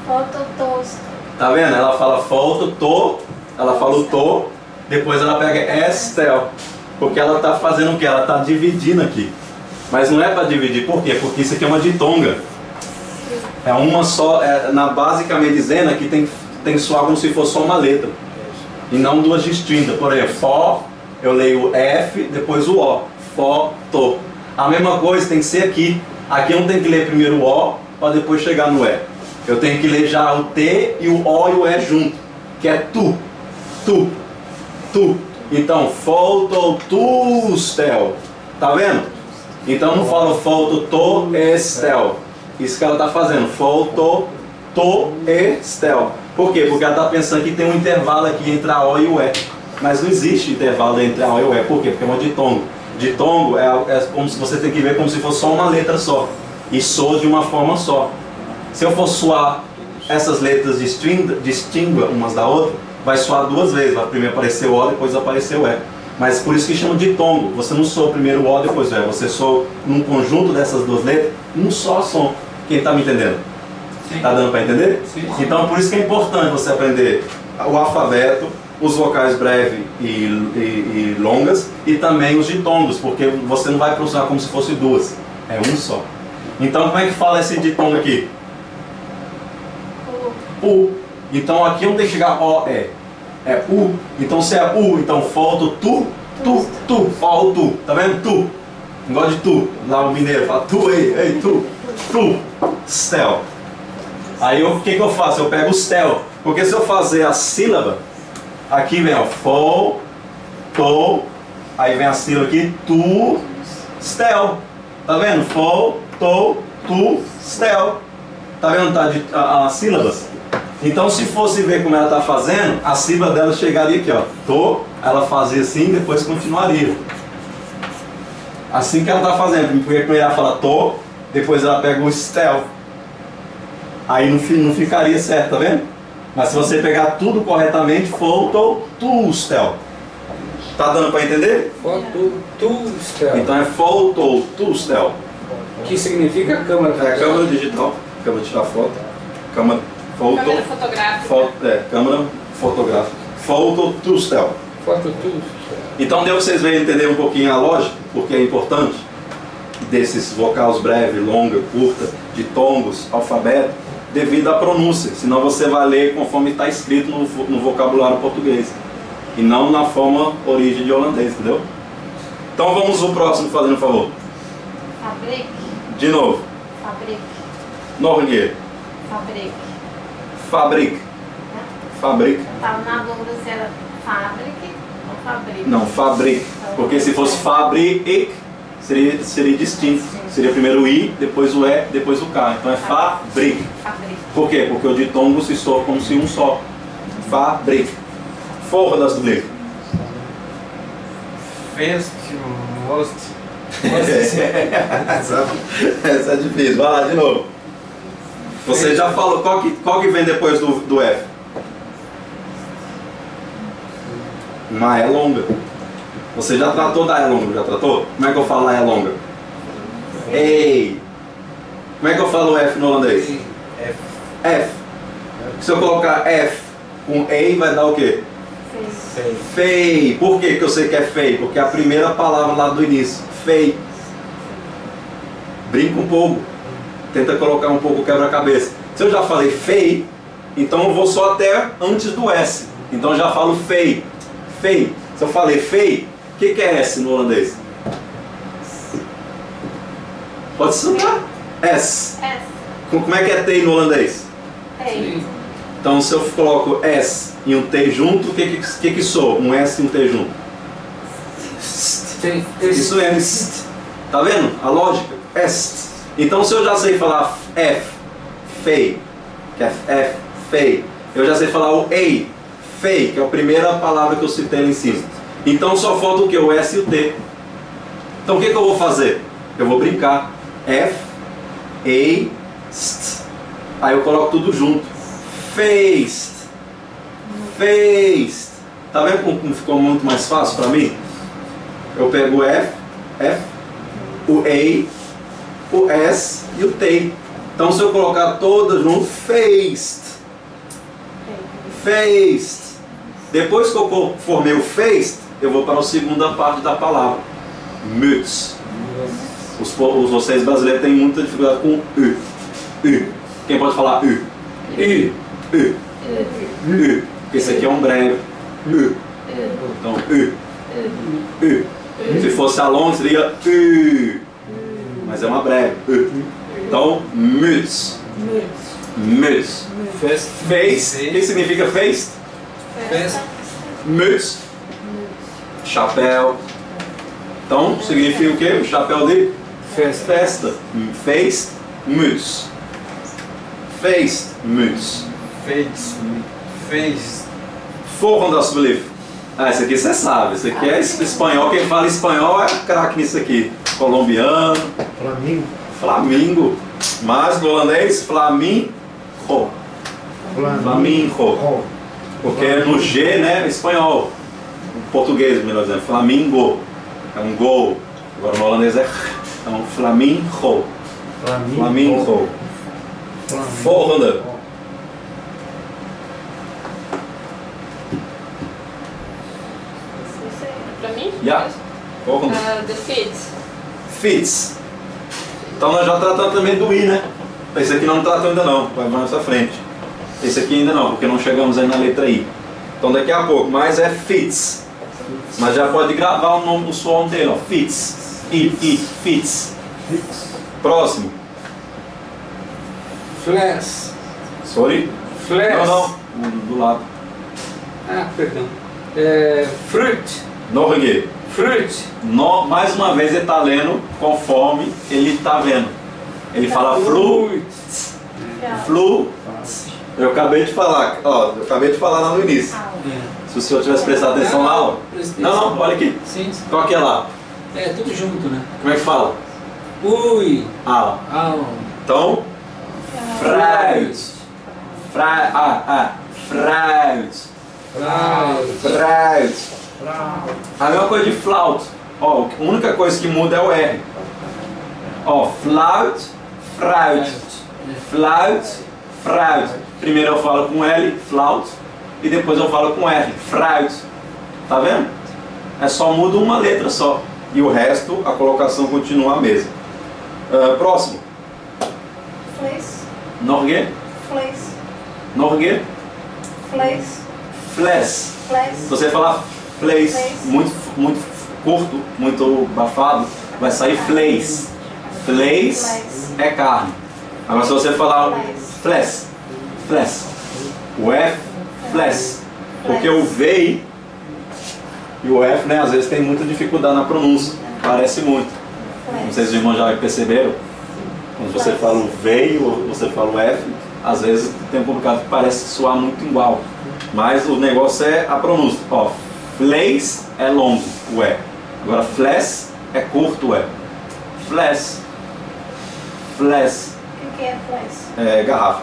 Fototoaster. Tá vendo? Ela fala photo, to, ela fala o to, depois ela pega estel. Porque ela está fazendo o que? Ela está dividindo aqui. Mas não é para dividir, por quê? Porque isso aqui é uma ditonga. É uma só, basicamente dizendo aqui tem que soar como se fosse só uma letra. E não duas distintas. Por exemplo, fó, eu leio o F, depois o O. Foto. A mesma coisa tem que ser aqui. Aqui eu não tenho que ler primeiro o O, para depois chegar no E. Eu tenho que ler já o T e o O e o E junto. Que é tu. Tu. Tu. Então, fototoaster. Tá vendo? Então não fala fototoaster. Isso que ela está fazendo. Fototoaster. Por quê? Porque ela está pensando que tem um intervalo aqui entre a O e o E. Mas não existe intervalo entre a O e o E. Por quê? Porque é uma ditongo. Ditongo é como se você tem que ver como se fosse só uma letra só. E soa de uma forma só. Se eu for soar essas letras distinguem umas da outra, vai soar duas vezes, vai primeiro aparecer o O, depois aparecer o E. Mas por isso que chama de ditongo. Você não soa primeiro o O, depois o E. Você soa num conjunto dessas duas letras, num só som. Quem está me entendendo? Está dando para entender? Sim. Então por isso que é importante você aprender o alfabeto, os vocais breves e longas, e também os ditongos, porque você não vai pronunciar como se fosse duas. É um só. Então como é que fala esse ditongo aqui? U. Então aqui não tem que chegar O, E. É U. Então se é U, então falta tu. Ó o tu. Tá vendo? Tu. Igual de tu. Lá o mineiro fala tu, ei, tu. Tu. Stel. Aí o que eu faço? Eu pego o stel. Porque se eu fazer a sílaba, aqui vem ó, fo, to, aí vem a sílaba aqui, tu, stel. Tá vendo? Fo, to, tu, stel. Tá vendo as sílabas? Então se fosse ver como ela está fazendo, a sílaba dela chegaria aqui, ó. To, ela fazia assim e depois continuaria. Assim que ela está fazendo, porque primeiro ela fala to, depois ela pega o stel. Aí não ficaria certo, tá vendo? Mas se você pegar tudo corretamente, foto, tu, stel. Tá dando para entender? Fototoaster. Então é foto, tu, stel. Que significa câmera. É a câmera digital, câmera de tirar foto, câmera Câmera fotográfica. câmera fotográfica, foto, tu, stel. Fototoaster. Então deu para vocês verem entender um pouquinho a lógica, porque é importante desses vocais breve, longa, curta, ditongos, alfabeto, devido à pronúncia, senão você vai ler conforme está escrito no vocabulário português e não na forma origem de holandês, entendeu? Então vamos ao próximo, fazendo um favor. Fabric. De novo. Fabric. Nog een keer. Fabric. Fabric. Fabric. Estava na dúvida se era Fabrique ou fabrique? Não, fabrique. Porque se fosse fabrique, seria distinto. Seria primeiro o I, depois o E, depois o K. Então é fabrique. Fabrique. Por quê? Porque o ditongo se soa como se um só. Fabrique. Forra das do livro. Fest, most. Essa é difícil. Vai lá de novo. Você já falou. Qual que vem depois do F? Uma E longa. Você já tratou da E longa? Já tratou? Como é que eu falo a E longa? Ei. Como é que eu falo F no holandês? F. F. Se eu colocar F com EI, vai dar o quê? Fei. Fei. Por que eu sei que é fei? Porque é a primeira palavra lá do início. Fei. Brinca um pouco. Tenta colocar um pouco o quebra-cabeça. Se eu já falei fei, então eu vou só até antes do S. Então eu já falo fei. Fei. Se eu falei fei, o que é S no holandês? Pode soltar. S. S. Como é que é T no holandês? Ei. Então se eu coloco S e um T junto, o que sou? Um S e um T junto. Isso é est. Tá vendo? A lógica? Est. Então se eu já sei falar F, fei, que é F, fei, eu já sei falar o EI, fei, que é a primeira palavra que eu citei lá em cima. Então só falta o que? O S e o T. Então o que eu vou fazer? Eu vou brincar. F, EI, st. Aí eu coloco tudo junto. Faced. Faced. Tá vendo como ficou muito mais fácil para mim? Eu pego o F, o EI, o S e o T. Então se eu colocar todas junto, faced. Faced. Depois que eu formei o faced, eu vou para a segunda parte da palavra. Muts. Vocês brasileiros têm muita dificuldade com U. U. Quem pode falar U? U. U. U. Esse aqui é um breve. U. Então U. U. Se fosse a longa seria U. Mas é uma breve. U. Então, muts. Muts. Face. O que significa face? Festa. Muts. Chapéu. Então, significa o quê? O chapéu de festa. Face. Muts. Face. Muts. Fez. Forram das Belief. Ah, esse aqui você sabe. Esse aqui é espanhol. Quem fala espanhol é craque nisso aqui. Colombiano. Flamingo. Flamingo. Mas no holandês, flamingo. Flamingo. Porque no G, né, espanhol. O português, melhor dizendo. Flamingo. É um gol. Agora no holandês é então, flamingo. Flamingo. Volgende. Pra mim? Ja. Volgende. The Fits. Fits. Então nós já tratamos também do I, né? Esse aqui não tratou ainda não, vai mais pra frente. Esse aqui ainda não, porque não chegamos aí na letra I. Então daqui a pouco, mas é fits. Mas já pode gravar o nome do som dele, ó. Fits. I, fits. Próximo. Flash. Sorry? Flash. Não, do lado. Ah, perdão. Fruit. Norge. Fruit. Mais uma vez ele está lendo conforme ele está vendo. Ele fala flu. Flu. Eu acabei de falar, ó, lá no início. Se o senhor tivesse prestado atenção na aula. Não, olha aqui. Sim. Qual que é lá? É, tudo junto, né? Como é que fala? Ui. Ah. Então, fruit. Fruit. A mesma coisa de flauta. Ó, a única coisa que muda é o R. Ó, flauta, fruit. Flauta, fruit. Primeiro eu falo com L, flauta, e depois eu falo com R, fruit. Tá vendo? É só muda uma letra só. E o resto, a colocação continua a mesma. Próximo. Fleis. Norge. Fleis. Norge. Fleis. Fles. Fleis. Se você falar fleis muito curto, muito abafado, vai sair fleis. Fleis é carne. Agora se você falar fles, fles. O F, fles. Porque o VEI E o F, né, às vezes tem muita dificuldade na pronúncia, parece muito. Não sei se os irmãos já perceberam. Quando você fala o V ou você fala o F, às vezes tem um complicado que parece soar muito igual. Mas o negócio é a pronúncia. Ó, fleis é longo, o E. Agora fles é curto, o E. Fles. Fles. O que é flash? É garrafa.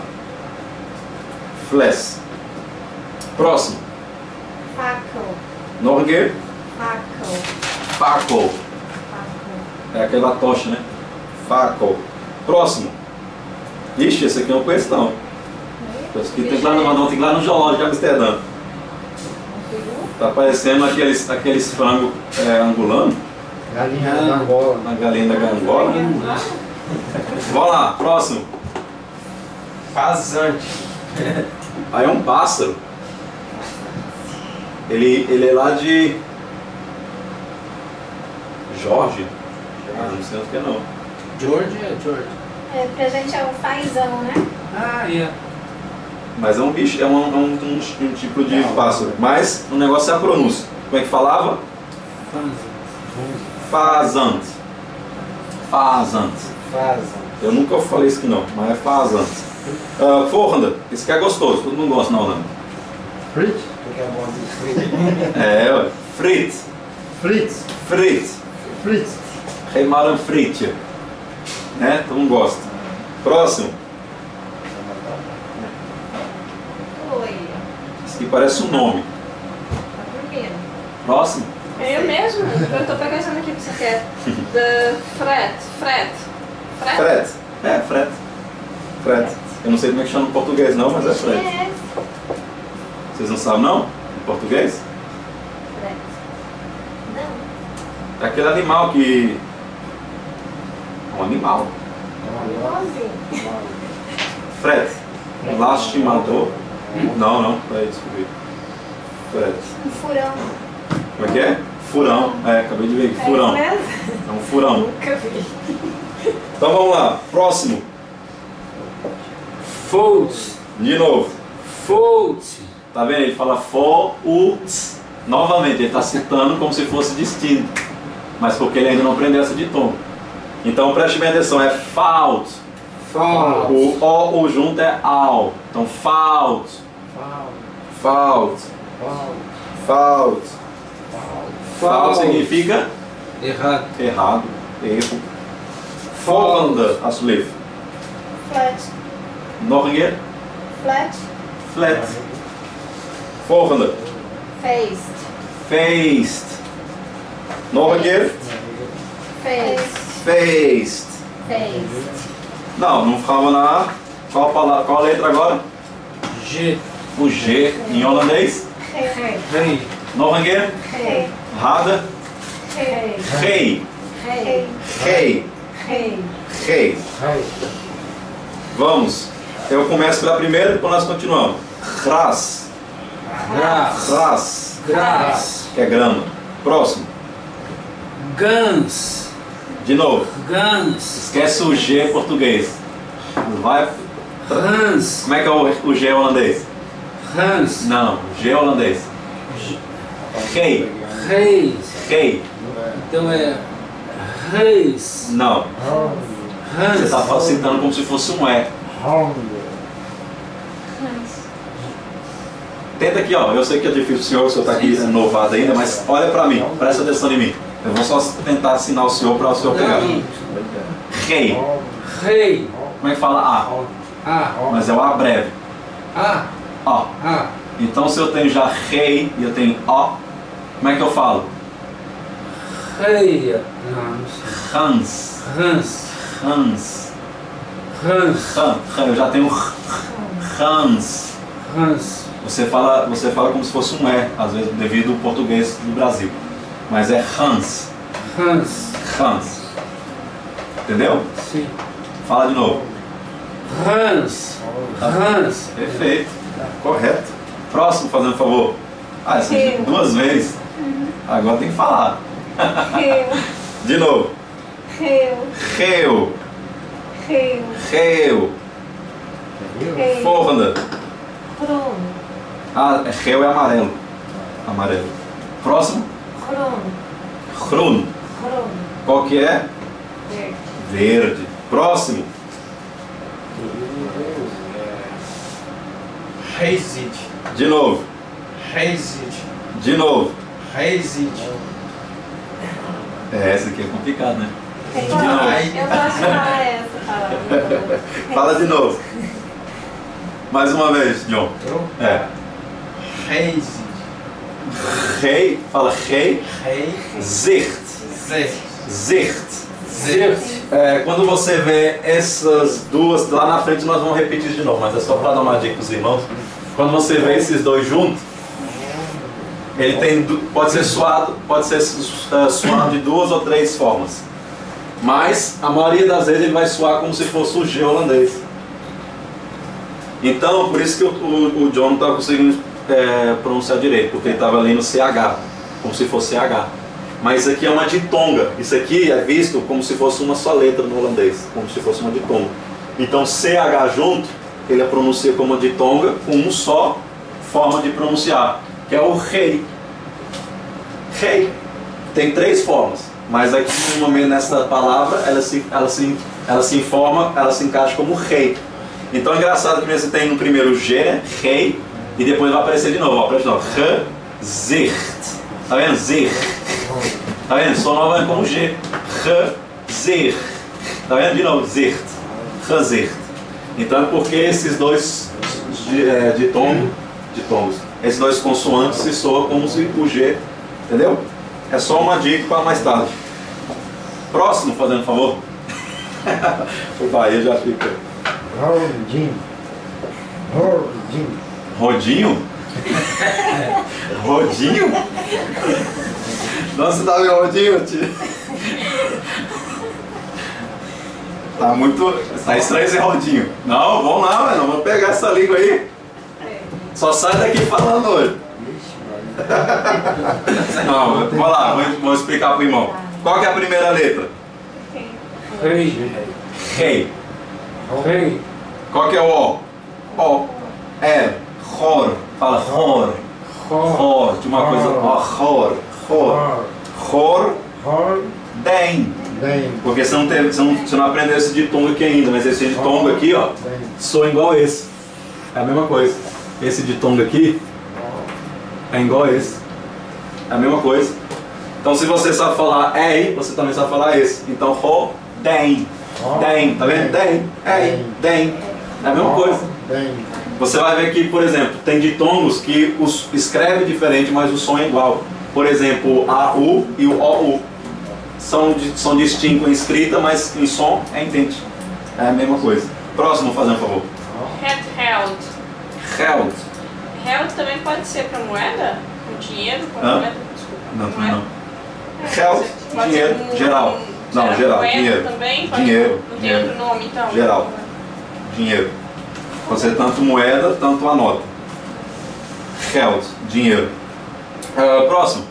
Fles. Próximo. Faco. Norge. Faco. Faco. Faco. É aquela tocha, né? Faco. Próximo. Ixi, esse aqui eu não conheço não. Esse aqui tem lá no zoológico de Amsterdã. Tá parecendo aqueles frangos angolanos. Galinha da Angola. Na galinha da Angola. Vamos lá, próximo. Fazante. Aí é um pássaro. Ele é lá de Jorge. Ah, não sei onde que é não. George é George. É, pra gente é o fazão, né? Ah, yeah. Mas é um bicho, é um tipo de pássaro. Mas o negócio é a pronúncia. Como é que falava? Fazante. Fazante. Fazam. Eu nunca falei isso aqui não, mas é fazante. Forranda, esse aqui é gostoso, todo mundo gosta na Holanda. Fritz? Porque é bom de frio. É, ué. Fritz. Fritz. Fritz. Fritz. Reimaram Fritz. Né? Todo mundo gosta. Próximo. Oi. Esse aqui parece um nome. Tá dormindo. Próximo. É eu mesmo? Eu tô pensando aqui o que você quer. The Fred. Fred. Fred? Fred. É, Fred. Fred. Eu não sei como é que chama em português não, mas é Fred. É. Vocês não sabem não? Em português? Fred. Não. É aquele animal que... Um animal. Igualzinho. Fred. Lastimador. Não, peraí, descobri. Fred. Um furão. Como é que é? Furão. É, acabei de ver. Furão. É isso mesmo? É um furão. Nunca vi. Então vamos lá. Próximo. Fold. De novo. Fold. Tá vendo? Ele fala for-uts. Novamente, ele está citando como se fosse distinto. Mas porque ele ainda não aprendeu essa de tom. Então preste bem atenção. É fault. Fold. O junto é ao. Então fault. Fault. Fault. Fault significa Errado. errado, erro. Volgende, alsjeblieft. Flat. Nog een keer. Flat. Flat. Volgende. Faced. Faced. Nog een keer. Faced. Faced. Faced. Não ficava na A. Qual a letra agora? G. O G em holandês. Rei. Rei. Nog een keer. Rei. Rada. Rei. G. Rei. G. Rei. G. Rei. Vamos. Eu começo pela primeira e depois nós continuamos. Gras. Grass. Gras. Grass. Que é grama. Próximo. Guns. De novo. Guns. Esquece o G em português. Vai. Hans. Como é que é o G holandês? Hans. Não, G holandês. Rei. Reis. Rei. Então é Reis. Não. Você Hans. está citando como se fosse um E. Tenta aqui, ó. Eu sei que é difícil o senhor está aqui novado ainda, mas olha para mim, presta atenção em mim. Eu vou só tentar assinar o senhor para o senhor pegar. Rei. Rei. Como é que fala A? A. Mas é o A breve. A. Ó. A. Então se eu tenho já rei e eu tenho O, como é que eu falo? Reia. Não, não sei. Hans. Hans. Hans. Hans. Eu já tenho Hans. Hans. Você fala como se fosse um E, às vezes devido ao português do Brasil. Mas é Hans. Hans. Hans. Entendeu? Sim. Fala de novo. Hans. Hans. Perfeito. Correto. Próximo, fazendo um favor. Ah, essa Eu. 2 vezes. Agora tem que falar. Reu. De novo. Reu. Reu. Reu. Reu. Rei. Forna. Pruno. Ah, reu é amarelo. Amarelo. Próximo. Groen. Groen. Groen. Qual que é? Verde. Verde. Próximo. Reizid. De novo. Reizid. De novo. Reizid. Essa aqui é complicado, né? Eu gosto de falar essa palavra. Fala de novo. Mais uma vez, John. É. Reizid. Rei. Fala rei. Reizid. Zicht. Zicht. É, quando você vê essas duas, lá na frente nós vamos repetir de novo, mas é só para dar uma dica para os irmãos. Quando você vê esses dois juntos, ele tem, pode ser suado de duas ou três formas. Mas a maioria das vezes ele vai soar como se fosse o G holandês. Então, por isso que o John não estava conseguindo pronunciar direito, porque ele estava lendo CH, como se fosse CH. Mas isso aqui é uma ditonga. Isso aqui é visto como se fosse uma só letra no holandês, como se fosse uma ditonga. Então CH junto, ele a pronuncia como uma ditonga com uma só forma de pronunciar, que é o rei. Rei. Tem três formas, mas aqui no momento nessa palavra ela se informa, ela se encaixa como rei. Então é engraçado que você tem no primeiro G, né? Rei, e depois vai aparecer de novo, ó, aparece de novo. Gezicht. Tá vendo? Zer. Tá vendo? Só nova é como G. Zer. Tá vendo? De novo, zert. Zert. Então é porque esses dois ditongos, esses dois consoantes se soam como se o G, entendeu? É só uma dica para mais tarde. Próximo, fazendo favor. O Bahia já fica. Rodinho. Rodinho? Rodinho? Nossa, tá vendo rodinho, tio? Tá muito. Tá estranho esse rodinho. Não, vamos lá, mano. Vamos pegar essa língua aí. Só sai daqui falando hoje. Não, vamos lá, vou explicar pro irmão. Qual que é a primeira letra? Rei. Rei. Rei. Qual que é o O? O. É. Hor. Fala hor. Hor. De uma coisa. Hor. Hor. Hor. Den. Porque você não aprendeu esse ditongo aqui ainda, mas esse ditongo aqui, ó, soa igual esse. É a mesma coisa. Esse ditongo aqui é igual a esse. É a mesma coisa. Então se você sabe falar ei, você também sabe falar esse. Então ro, den. Den, tá vendo? Den, ei, den. É a mesma coisa. Você vai ver que, por exemplo, tem ditongos que escreve diferente, mas o som é igual. Por exemplo, a U e o OU. São distintos em escrita, mas em som é idêntico. É a mesma coisa. Próximo, fazendo favor. Held. Geld. Held também pode ser para moeda? Com dinheiro? Com Hã? moeda? Desculpa. Não. Geld, Pode dinheiro, ser geral. Não, geral, moeda dinheiro. também? Pode, Dinheiro. não tem outro nome então? Geral. Dinheiro. Pode ser tanto moeda, tanto a nota. Geld, dinheiro. Próximo.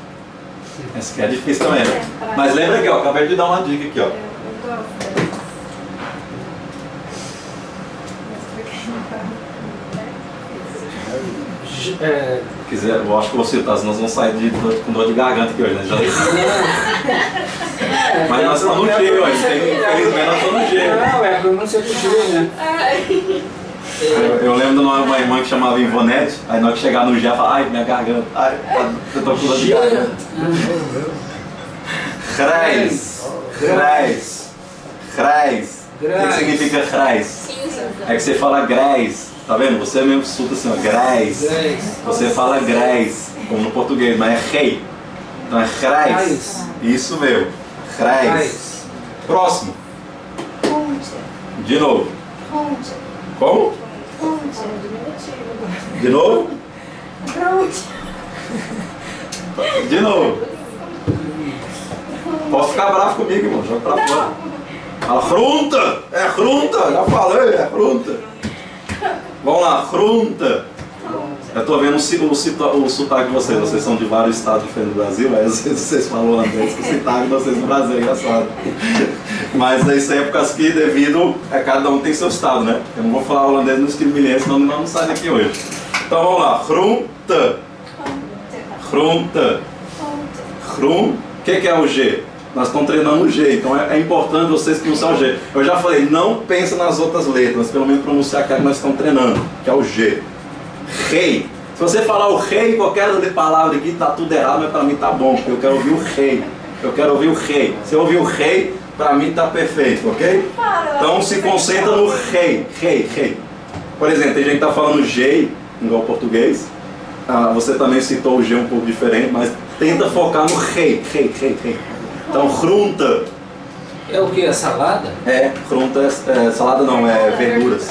Esse aqui é difícil também, né? Mas lembra aqui, ó, acabei de dar uma dica aqui, ó. Eu gosto dessa. É, Quiser, eu acho que vou citar, senão nós vamos sair com dor de garganta aqui hoje, né? Mas nós estamos no G hoje, infelizmente nós estamos no G. não, é a pronúncia do G, né? Eu lembro de uma irmã que chamava Ivonete, aí na hora que chegar no G, ela fala, ai, minha garganta, ai, eu tô com dor de garganta. Grijs. O que significa grijs? Cinza. É que você fala grijs, tá vendo? Você mesmo solta assim, ó, grijs. Você fala grijs, como no português, mas é rei. Então é grijs. Isso mesmo, grijs. Próximo. De novo. Como? De novo? De novo. Posso ficar bravo comigo, irmão. Joga pra fora. Fala, frunta! É frunta! Já falei, é frunta. Vamos lá, frunta. Eu tô vendo o sotaque de vocês. Vocês são de vários estados diferentes do Brasil. Aí às vezes vocês falam holandês com o sotaque de vocês no Brasil. É engraçado. Mas isso aí é por causa que devido a cada um tem seu estado, né? Eu não vou falar holandês no estilo milense, senão não sai daqui hoje. Então vamos lá, frunta. Frunta. Hrum. O que é o G? Nós estamos treinando o G, então é importante vocês pronunciar o G. Eu já falei, não pensa nas outras letras, pelo menos pronunciar aquela que nós estamos treinando, que é o G. Rei. Se você falar o rei, qualquer palavra aqui tá tudo errado, mas para mim tá bom, porque eu quero ouvir o rei. Eu quero ouvir o rei. Se eu ouvir o rei, para mim tá perfeito, ok? Então se concentra no rei, rei. Por exemplo, tem gente que tá falando G, igual português. Você também citou o G um pouco diferente, mas tenta focar no rei. Então, Hrunta. É o que? A salada? Hrunta salada não, é verduras.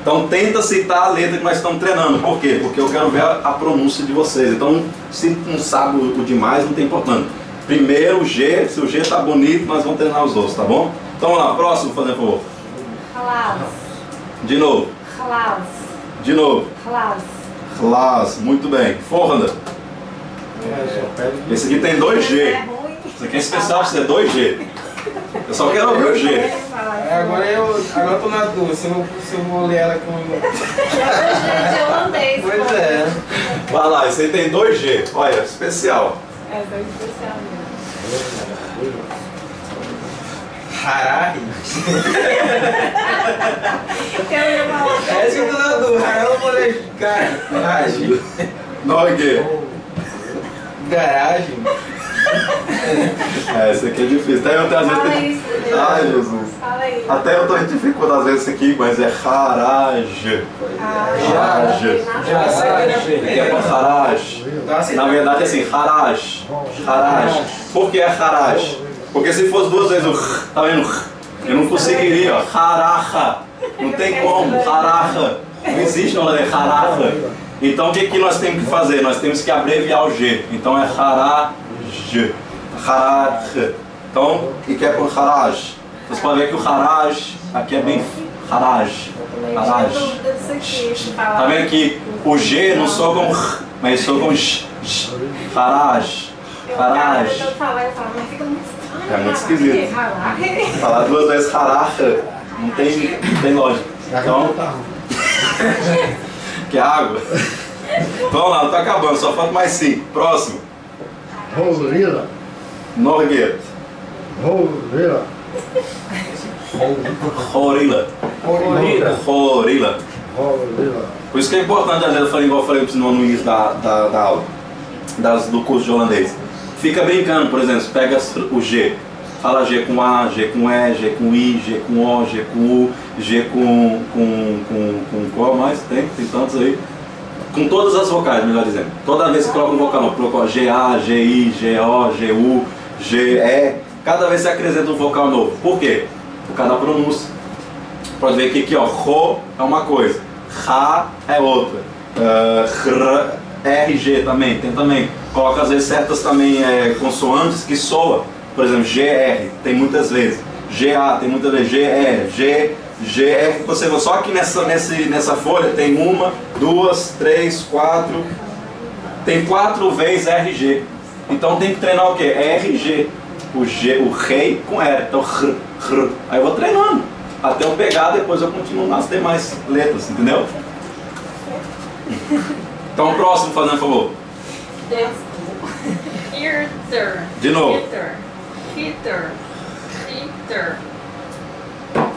Então tenta citar a letra que nós estamos treinando. Por quê? Porque eu quero ver a pronúncia de vocês. Então, se não sabe o demais, não tem importância. Primeiro o G, se o G está bonito, nós vamos treinar os outros, tá bom? Então vamos lá, próximo, por favor. Halas. De novo. Halas. De novo. Halas. Class, muito bem. Forranda. Esse aqui tem 2G. É ruim. Esse aqui é especial, você é 2G. Eu só quero ouvir o G. Agora eu tô na dúvida se eu vou ler ela com. Gente, holandês. Pois é. Vai lá, esse aí tem 2G. Olha, especial. É bem especial mesmo. Harari? Eu ia falar. Essa eu tô na dúvida. Eu vou ler garagem. Nogue. Garagem? Esse aqui é difícil. Até eu às vezes Fala tenho... isso, Deus. Ai, Jesus. Fala aí. Até eu tô em dificuldade às vezes isso aqui, mas é Haraj. Haraj. Já sei Que é pra Haraj. Na verdade é assim, Haraj. Haraj. Por que é Haraj? Porque se fosse duas vezes o R, tá vendo? Eu não conseguiria, ó. Haraha. Não tem como. Haraha. Não existe no holandês. Haraha. Então o que nós temos que fazer? Nós temos que abreviar o G. Então é Haraj. Haraj. Então, o que é por Haraj? Vocês podem ver que o Haraj aqui é bem Haraj. Haraj. Tá vendo que o G não soa como R, mas soa como J. Haraj. Haraj. Eu falo, mas fica muito estranho. É muito esquisito. Falar duas vezes Haraja não tem lógica. Então, que água. Vamos lá, não tá acabando, só falta mais 5. Próximo. Rolila. Norgueira. Rolila. Rorila. Corrida. Rorila. Rolila. Por isso que é importante, às vezes eu falei igual eu falei no início da aula, do curso de holandês. Fica brincando, por exemplo, pega o G, fala G com A, G com E, G com I, G com O, G com U, G com qual mais? Tem tantos aí. Com todas as vocais, melhor dizendo. Toda vez que você coloca um vocal novo, coloca G-A, G-I, G-O, G-U, G-E, cada vez você acrescenta um vocal novo. Por quê? Por causa da pronúncia. Pode ver que aqui, ó, Ro é uma coisa, Ra é outra, RG também, tem também. Coloca às vezes certas também consoantes que soa. Por exemplo, GR, tem muitas vezes. GA, tem muitas vezes. GE, GR, você vê. Só que nessa folha tem 1, 2, 3, 4. Tem 4 vezes RG. Então tem que treinar o quê? RG. O rei com R. Então R. Aí eu vou treinando. Até eu pegar, depois eu continuo nas demais letras, entendeu? Então próximo, fazendo um favor. Hitter. De novo. Hitter.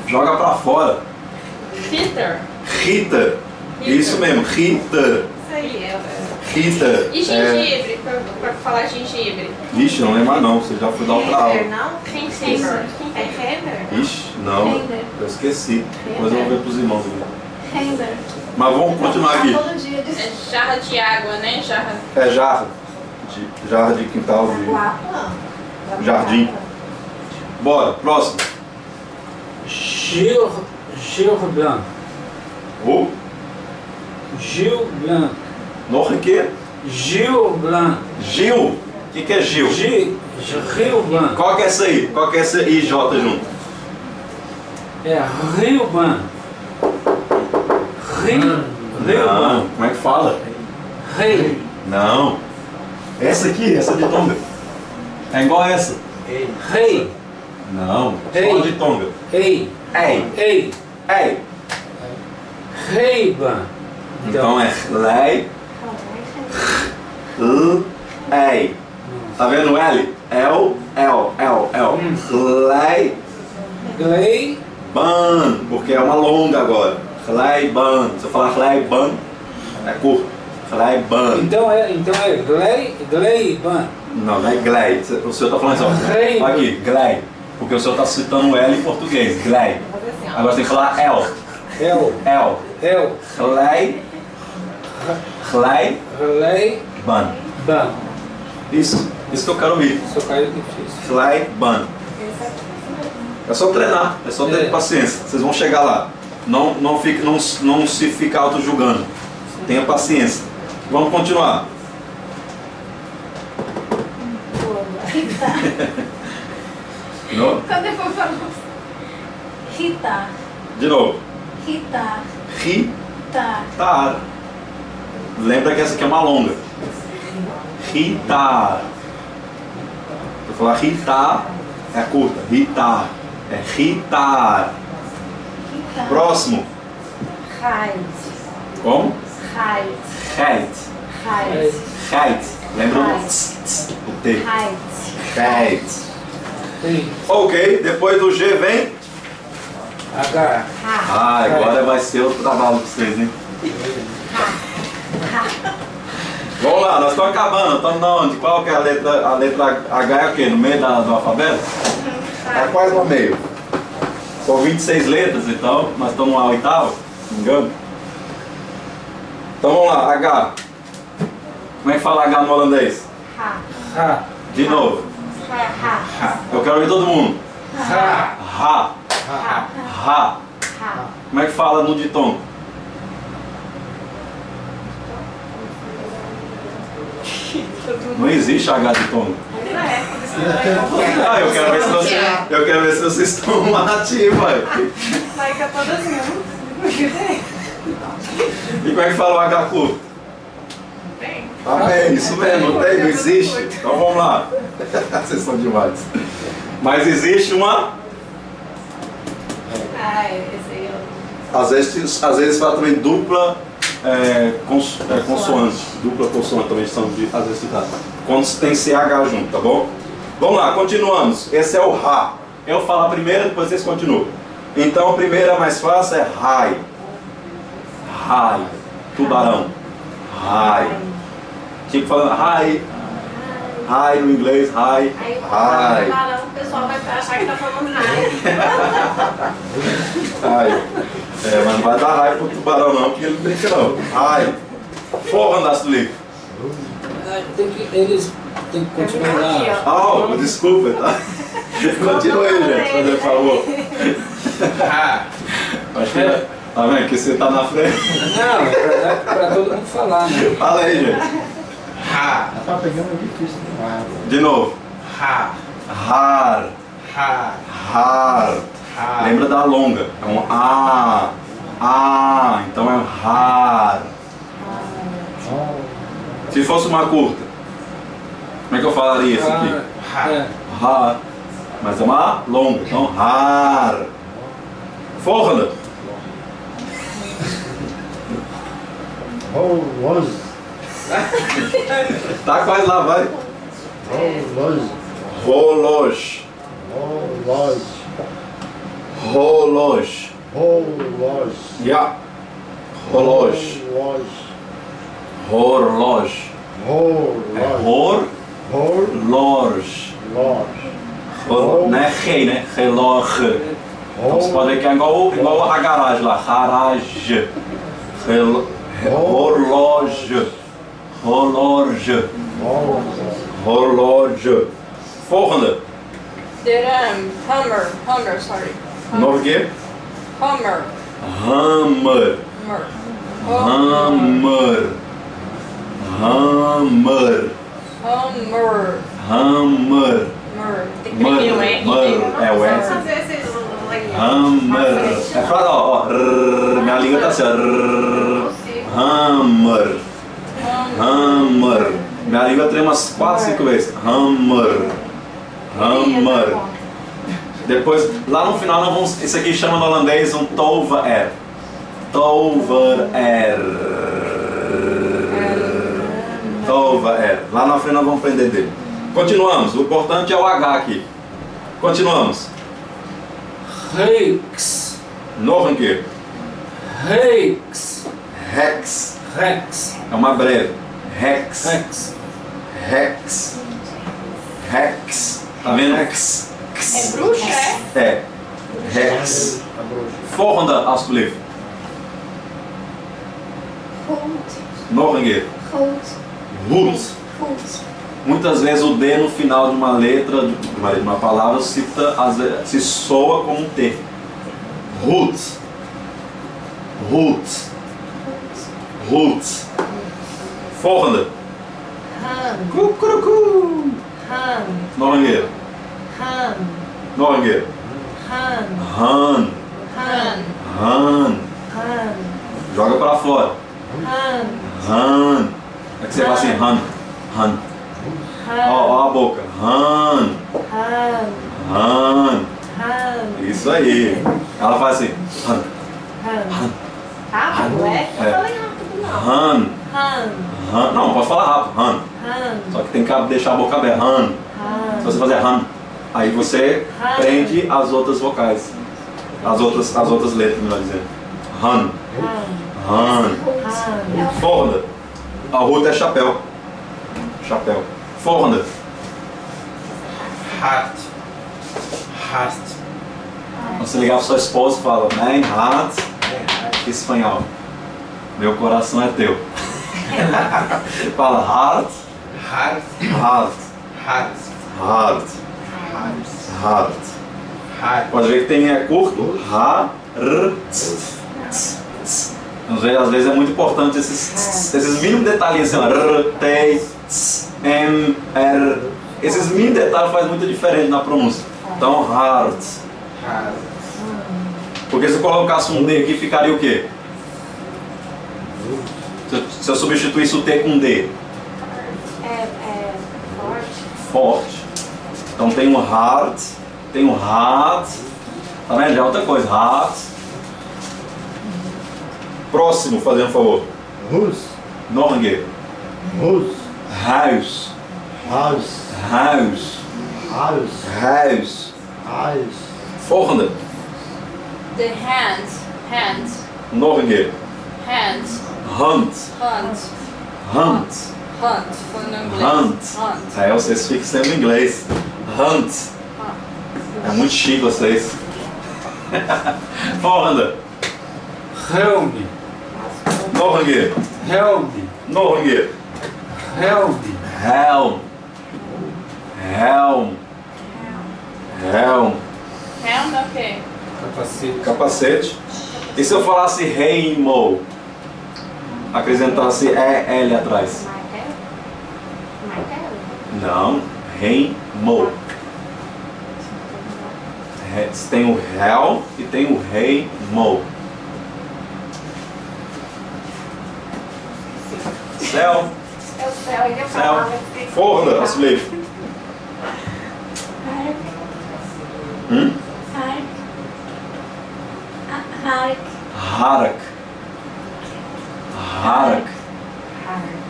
Joga pra fora. Hitter. Rita. Isso mesmo, Rita. Isso aí, Rita. E gengibre, pra falar gengibre. Vixe, não lembro mais não, você já foi dar outra aula. não? Gengibre. É Render? Ixi, não, Render. eu esqueci. Depois eu vou ver pros irmãos aqui. Render. Mas vamos continuar aqui. Todo dia de É jarra de água, né? Jarra. É jarra. Jarra de quintal, de jardim. Bora, próximo. Gil Blanc. O Gil Blanc. Norque. Gil Blanc. Gil. O que é Gil? Rio Blanc. Qual que é essa aí? Qual que é essa IJ junto? É Rio Blanc. Rio Não, Blanc. como é que fala? Rei. Não. Essa aqui, essa de Tonga. É igual a essa. Rei. Não, Ei. só de Tonga. Ei. Ei. Ei. Ei. Rei Blanc. Então é lei, ei. Tá vendo o L? L. Gleiban, porque é uma longa agora. Gleiban. Se eu falar Gleiban, é curto. Gleiban. Então é Gleiban. Não, não é Glei. O senhor está falando assim, ó. Gleiban. Aqui, Glei. Porque o senhor está citando o L em português. Glei. Agora tem que falar L. El. Gleiban. Ban. Isso que eu quero ouvir. Só caiu difícil. Gleiban. É só treinar, é só ter paciência. Vocês vão chegar lá. Não se fica auto-julgando. Tenha paciência. Vamos continuar. Quando depois falou Rita. De novo. Rita. Ritar. Lembra que essa aqui é uma longa. Ritar. Vou falar ritar é curta. Ritar. É ritar. Próximo. Reit. Como? Reit. Reit. Lembra do o T? Reit. Ok, depois do G vem. H. Agora vai ser outro trabalho para vocês, hein? Vamos lá, nós estamos acabando. Estamos na onde? Qual que é a letra? A letra H é o quê? No meio do alfabeto? É quase no meio. São 26 letras, então nós estamos na oitava, se não me engano. Então vamos lá, H. Como é que fala H no holandês? Ha. De novo. Eu quero ouvir todo mundo. Ha. Ha. Como é que fala no ditongo? Não existe H ditongo. Eu quero ver se vocês estão ativos, aí. Vai que é todas juntas. E como é que fala o H curto? Bem, isso mesmo, não existe. Então vamos lá. Vocês são demais. Mas existe uma. Esse aí Às vezes fala também dupla consoante. Dupla consoante também são às vezes citadas. Quando tem CH junto, tá bom? Vamos lá, continuamos. Esse é o Rá. Eu falo a primeira, depois vocês continuam. Então a primeira mais fácil é Rai. Rai. Tubarão. Rai. Tipo falando Rai. Rai no inglês, Rai. Rai. o pessoal vai achar que tá falando raio. Rai. Mas não vai dar raio pro tubarão não, porque ele não brinca não. Rai. Forra andasse do livro. Eles têm que continuar lá. Desculpa, tá? Continua aí, gente, por favor. Acho que tá vendo que você tá na frente. Não, é pra todo mundo falar, né? Fala aí, gente. Tá pegando difícil demais. De novo. Har. Lembra da longa? É um A. Então é um har. Se fosse uma curta, como é que eu falaria isso aqui? Har. Mas é uma longa, então har. Forra. Longe. Tá quase lá, vai. Longe. Relógio. Relógio. Yeah. Relógio. Horloge. Horloge. Não é rei, né? Relógio. Então você pode ver que é igual a garagem lá. Garage. Relógio. Relógio. Volgende. Hummer, sorry. Nog een keer. Hummer. Hammer. Hammer. Hammer. Hammer. Tem que pedir um R. É o R. Hammer. É pra ó. Minha língua tá assim. Hammer. Hammer. Minha língua trema umas 4, 5 vezes. Hammer. Hammer. Depois, lá no final, nós vamos. Isso aqui chama no holandês um tover. Tover. Tover. Lá na frente nós vamos aprender dele. Continuamos. O importante é o H aqui. Continuamos. Rex. Nog een keer. Rex. Hex. Rex. É uma breve. Hex. Rex. Hex. Hex. Tá vendo? Hex. É bruxa, é? É. Hex. A bruxa. Volgende, alsjeblieft. Goed. Nog een keer. Goed. Hoed. Goed. Muitas vezes o D no final de uma letra, de uma palavra, se soa como um T. Hoed. Hoed. Hoed. Volgende. Han. Cucurucu. Han. Nog een keer. Han. Nog een keer. Han. Han. Han. Han. Han. Joga pra fora. Han. Han. É que você fala assim, han. Han. Ó a boca. Han. Han. Han. Han. Isso aí. Ela faz assim. Han. Han. Rápido, é? Não É. falei rápido, não. Han. Han. Han. Não, pode falar rápido. Han. Han. Só que tem que deixar a boca aberta. Han. Se Han. você fazer han, aí você Han. prende as outras vocais. As outras letras, melhor dizendo. Han. Han. Han. Han. Volgende. A ruta é chapéu. Chapéu. Volgende. Hart. Hart. Você ligar para sua esposa e fala, Mein Hart, espanhol. Meu coração é teu. Fala Hart, Hart. Hart, Hart. Hart, Hart. Hart. Pode ver que tem curto. Ha, r, tss, tss, tss. Às vezes é muito importante esses mínimos detalhes assim, ó, r, t, tss, m, r. Esses mínimos detalhes fazem muita diferença na pronúncia. Então, Hart. Hart. Porque se eu colocasse um D aqui, ficaria o quê? Se eu substituísse o T com D? É forte. Forte. Então tem um hard, tem um hard. Tá vendo? Já é outra coisa. Hard. Próximo, fazendo um favor. Hus. Nog een keer. Hus. Huis. Huis. Huis. Huis. Huis. Huis. Volgende. The hand. Hand. Nog een keer. Hand. Hand. Hand. Hand. Hand. Van een inglês. Hand. Hand. Aí vocês ficam sendo inglês. Hand. É muito chique vocês. Volgende. Helm. Nog een keer. Helm. Nog een keer. Helm. Helm. Helm. Helm. Helm é o quê? Capacete. Capacete. E se eu falasse Heimo? Acrescentasse EL atrás? Martelo? Martelo? Não. Heimo. Tem o Hel e tem o Heimo. Céu. É o céu, ele ia Céu. falar. Volgende, alsjeblieft. Hark. Hm? Hark. Hark. Hark. Hark.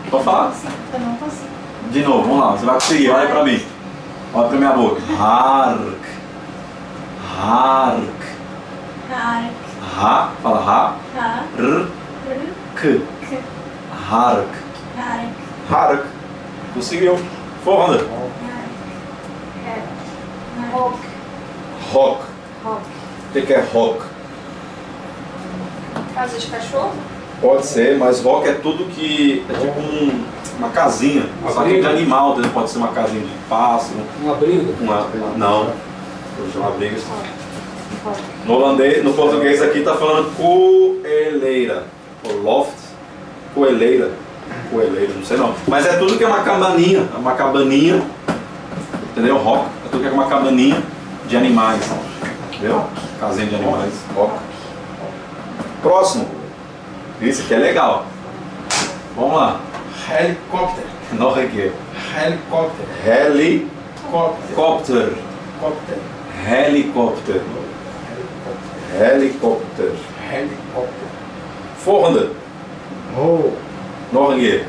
Pode falar? Eu não consigo. De novo, vamos lá. Você vai conseguir. Olha pra mim. Olha pra minha boca. Hark. Hark. Hark. Ha. Fala ha. Ha. R. K. K. Hark. Hark. Hark. Conseguiu. Volgende. Rock. Rock. Rock. O que é rock? Casa de cachorro? Pode ser, mas rock é tudo que é tipo uma casinha. Só que de animal, entendeu? Pode ser uma casinha de pássaro. Um abrigo. Não. Vou chamar brigas. No holandês, no português aqui tá falando coeleira. Ou loft. Coeleira. Coeleira, não sei não. Mas é tudo que é uma cabaninha. Uma cabaninha. Entendeu? Rock. É tudo que é uma cabaninha de animais. Entendeu? Casinha de animais. Rock. Próximo. Isso aqui é legal. Vamos lá. Helicóptero. Nog een keer. Helicóptero. Helicopter. Cóptero. Helicopter. Helicopter. Helicóptero. Volgende. Ho. Nog een keer.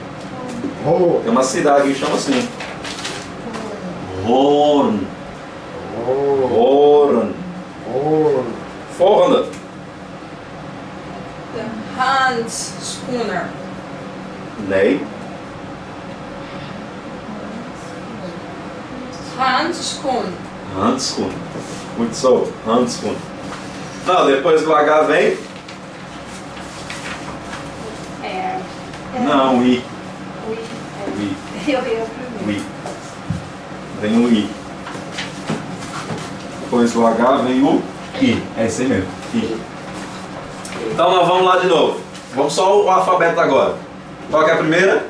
Ho. Tem uma cidade que chama assim. Horn. Horn. Horn. Volgende. De handschooner. Nee. Handschoen. Handschoen. Muito so. Handschoen. Não, depois do H vem. É. Não, I. Ui. I. Eu primeiro. I. Vem o I. Depois do H vem o I. É esse aí mesmo. I. Então nós vamos lá de novo. Vamos só o alfabeto agora. Qual que é a primeira?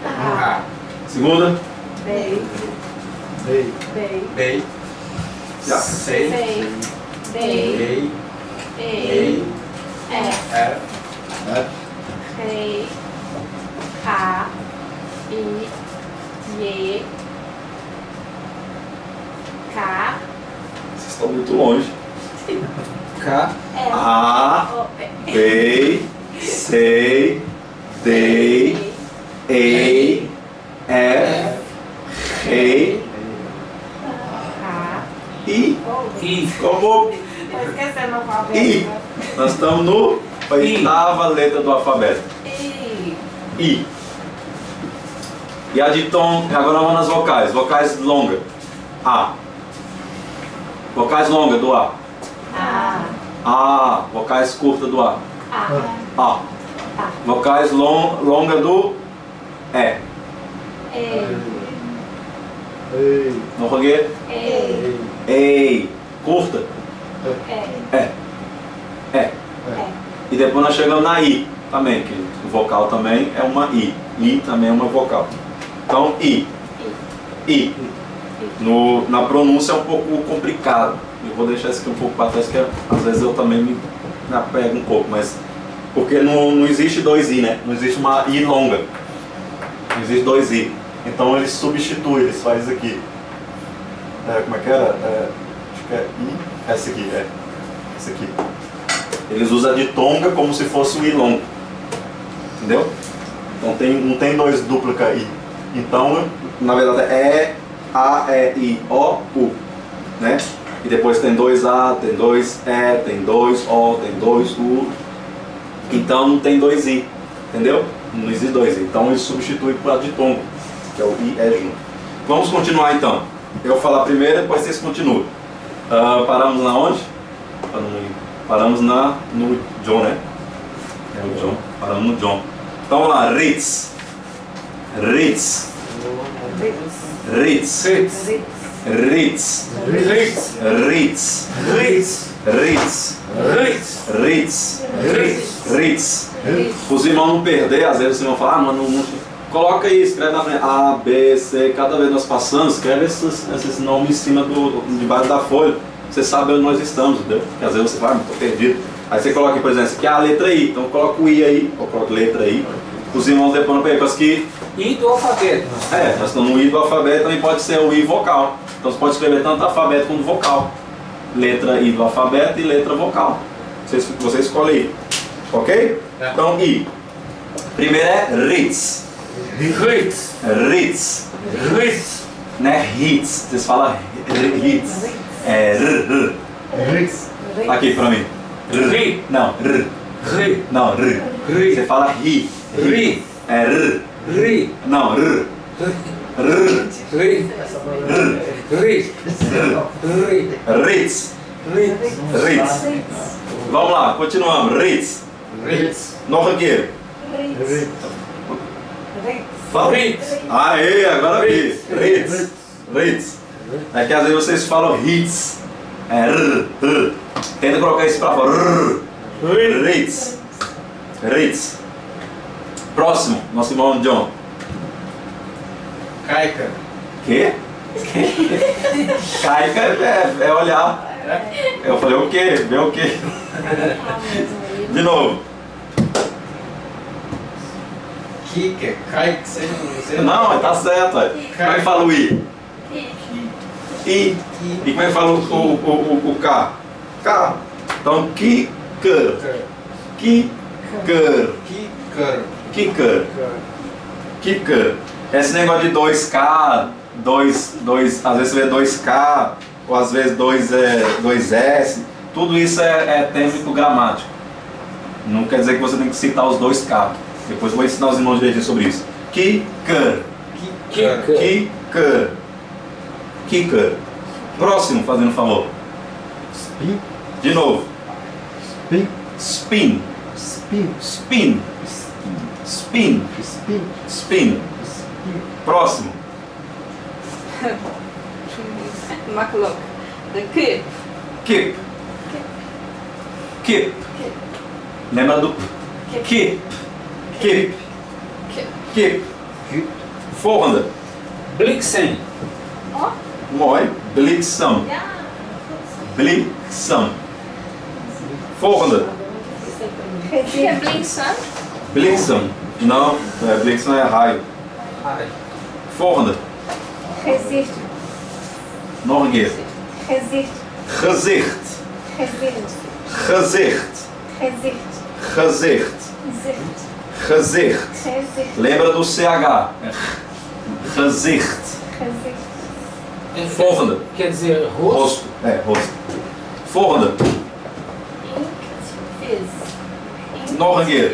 A. Segunda? Bem. Bem. Bem. Bem. Já. Sei. Bem. Bem. Bem. Bem. Bem. É. É. Rei. K. I. E. K. Vocês estão muito longe. K. L. A. O. B. C. D. E. F. G. K. I. I. Como Tô esquecendo o alfabeto. I. Nós estamos no oitava letra do alfabeto. I. I. E a de tom, agora vamos nas vocais. Vocais longas. A. Vocais longas do A. A. A. Vocais curtas do A. A. A. Vocais longas do E. E. Ei. No português? E. Ei. Curta. E. É. É. E depois nós chegamos na I também, que o vocal também é uma I. I também é uma vocal. Então, I. I. Na pronúncia é um pouco complicado. Eu vou deixar isso aqui um pouco para trás, que às vezes eu também me apego um pouco, mas porque não existe dois I, né? Não existe uma I longa. Não existe dois I. Então eles substituem, eles fazem isso aqui. Como é que era? Acho que é I. Essa aqui, essa aqui. Eles usam a ditonga como se fosse o I longo. Entendeu? Então não tem dois dúplica I. Então, na verdade, é A, E, I, O, U. Né? E depois tem dois A, tem dois E, tem dois O, tem dois U. Então não tem dois I. Entendeu? Não existe dois I. Então eles substituem por a ditonga, que é o I, E junto. Vamos continuar então. Eu vou falar primeiro, depois vocês continuam. Paramos na onde? Paramos no John, né? É o John. Paramos no John. Então vamos lá. Ritz. Ritz. Ritz. Ritz. Ritz. Ritz. Ritz. Ritz. Ritz. Ritz. Ritz. Ritz. Ritz. Os irmãos não perder, às vezes os irmãos falam, mas não. Coloca aí, escreve na frente. A, B, C. Cada vez nós passamos, escreve esses nomes em cima debaixo da folha. Você sabe onde nós estamos, entendeu? Porque às vezes você fala, estou perdido. Aí você coloca aqui, por exemplo, aqui é a letra I. Então coloca o I aí, ou coloca letra I. Os irmãos depois não percam que. I do alfabeto. Nós estamos no I do alfabeto, também pode ser o I vocal. Então você pode escrever tanto alfabeto quanto vocal. Letra I do alfabeto e letra vocal. Você escolhe aí. Ok? É. Então I. Primeiro é Ritz. Ritz. Ritz. Ritz. Não é Ritz. Vocês falam Ritz. É R. Ritz. Aqui pra mim. Ri. Não, R. Ri. Não, R. Ri. Você fala Ri. Ri. É R. Ri. Não, R. R. Ri. Ri. Ri. Ritz. Ritz. Ritz. Vamos lá, continuamos. Ritz. Ritz. Noch aqui. Ritz. Fala. Ritz. Aê, agora vi. Ritz. Ritz. É que às vezes vocês falam Ritz. É R. R. Tenta colocar isso pra fora. R. Ritz. Ritz. Próximo, nosso irmão John. Caica. Quê? Caica é olhar. Eu falei o quê? Ver o quê? De novo. Kika. Caica. Você Não, tá certo. Como é que fala o I? I. E como é que fala o K? K. Então, kicker. Kicker. Kika. Kicker. Kicker. Esse negócio de 2K, às vezes você vê 2K, ou às vezes 2S, tudo isso é térmico gramático. Não quer dizer que você tem que citar os 2K. Depois eu vou ensinar os irmãos direitinho sobre isso. Kicker. Kicker. Kicker. Próximo, fazendo favor. Spin. De novo. Spin. Spin. Spin. Spin. Spin. Spin. Spin. Próximo. Makkelijk. De kip. Kip. Kip. Lembra do P? Kip. Kip. Kip. Volgende. Bliksem. Mooi. Bliksem. Ja. Bliksem. Volgende. Que bliksem? Bliksem. Não, bliksem é raio. Volgende. Gezicht. Nog een keer. Gezicht. Gezicht. Gezicht. Gezicht. Gezicht. Gezicht. Gezicht. Gezicht. Gezicht. Lembra do CH. Gezicht. Gezicht. Volgende. Quer dizer, rosto. Rosto. Rosto. Volgende. Inktvis. Nog een keer.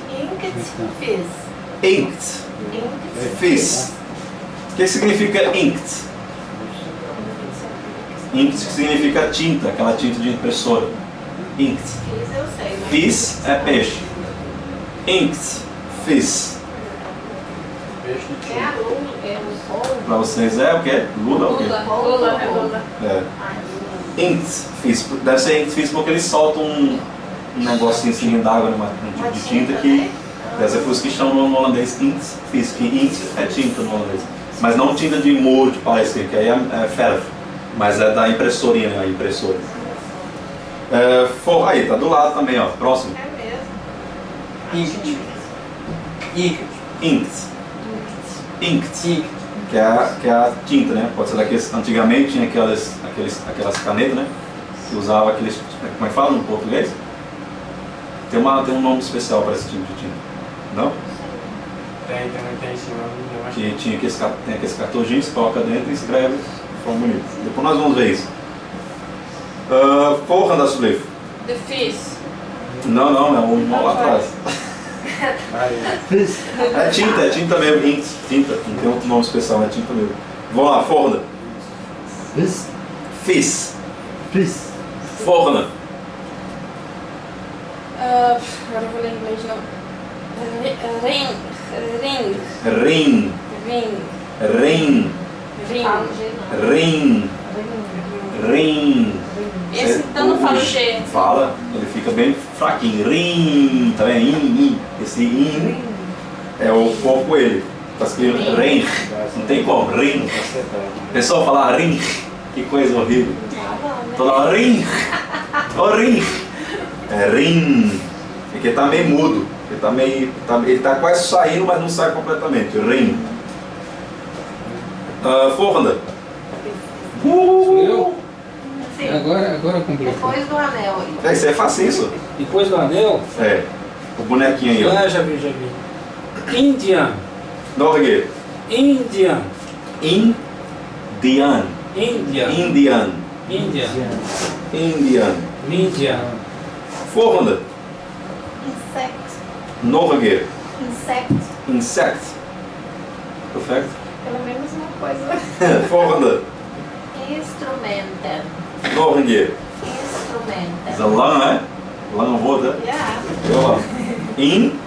Inktvis. Inkt. Vis. O que significa inkt? Inkt significa tinta, aquela tinta de impressora. Inkt. Fiz eu sei, mas... Vis é peixe. Inkt. Vis. É a lula, é o polvo. Para vocês é o quê? Lula ou o quê? Lula, é lula. É. Ai, Inkt. Vis. Deve ser inkt vis porque eles soltam um negocinho assim d'água num tipo de tinta que deve ser por isso que chamam no holandês inkt vis, que inkt é tinta no holandês. Mas não tinta de molde, parece que aí é verf, mas é da impressorinha, né? A impressora. Aí, tá do lado também, ó. Próximo. é mesmo. Inkt. Inkt. Inkt. Inkt. Que é a tinta, né? Pode ser daqueles. Antigamente tinha aquelas canetas, né? Que usava aqueles. Como é que fala no português? Tem um nome especial para esse tipo de tinta. Não? Tem sim, mas Que tem aqueles cartões, coloca dentro e escreve de forma bonita. Depois nós vamos ver isso. Volgende alsjeblieft. De vis. Não, é o irmão lá atrás. Vis. É tinta mesmo, inkt, tinta. Não tem outro nome especial, é tinta mesmo. Vamos lá, volgende. Vis. Vis. Vis. Volgende. Agora eu vou ler em inglês não. Ring. Ring. Fala G não. Ring. Ring. Esse então não fala o G. Fala, ele fica bem fraquinho. Ring. Tá vendo? In. Esse in é o corpo ele. Tá escrito ring. Não tem como. Ring. O pessoal fala ring. Que coisa horrível. Toda hora ring. Ô ring. É ring. Porque tá meio mudo. Ele tá quase saindo, mas não sai completamente. Ring. Volgende. Eu? Sim. Agora completou. Depois do anel aí. Isso é fácil isso? Depois do anel, O bonequinho aí, ó. já vi. Indian. Nog een keer. Indian. Indian. Indian. Indian. Indian. Indian. Indian. Volgende. Insect. Nog een keer. Insect. Insect. Perfect. Pelo menos uma coisa. Volgende. Instrumenten. Nog een keer. Instrumenten. Dat is een lange, hè? Lange woord, hè? Ja. Heel lang. Instrumenten.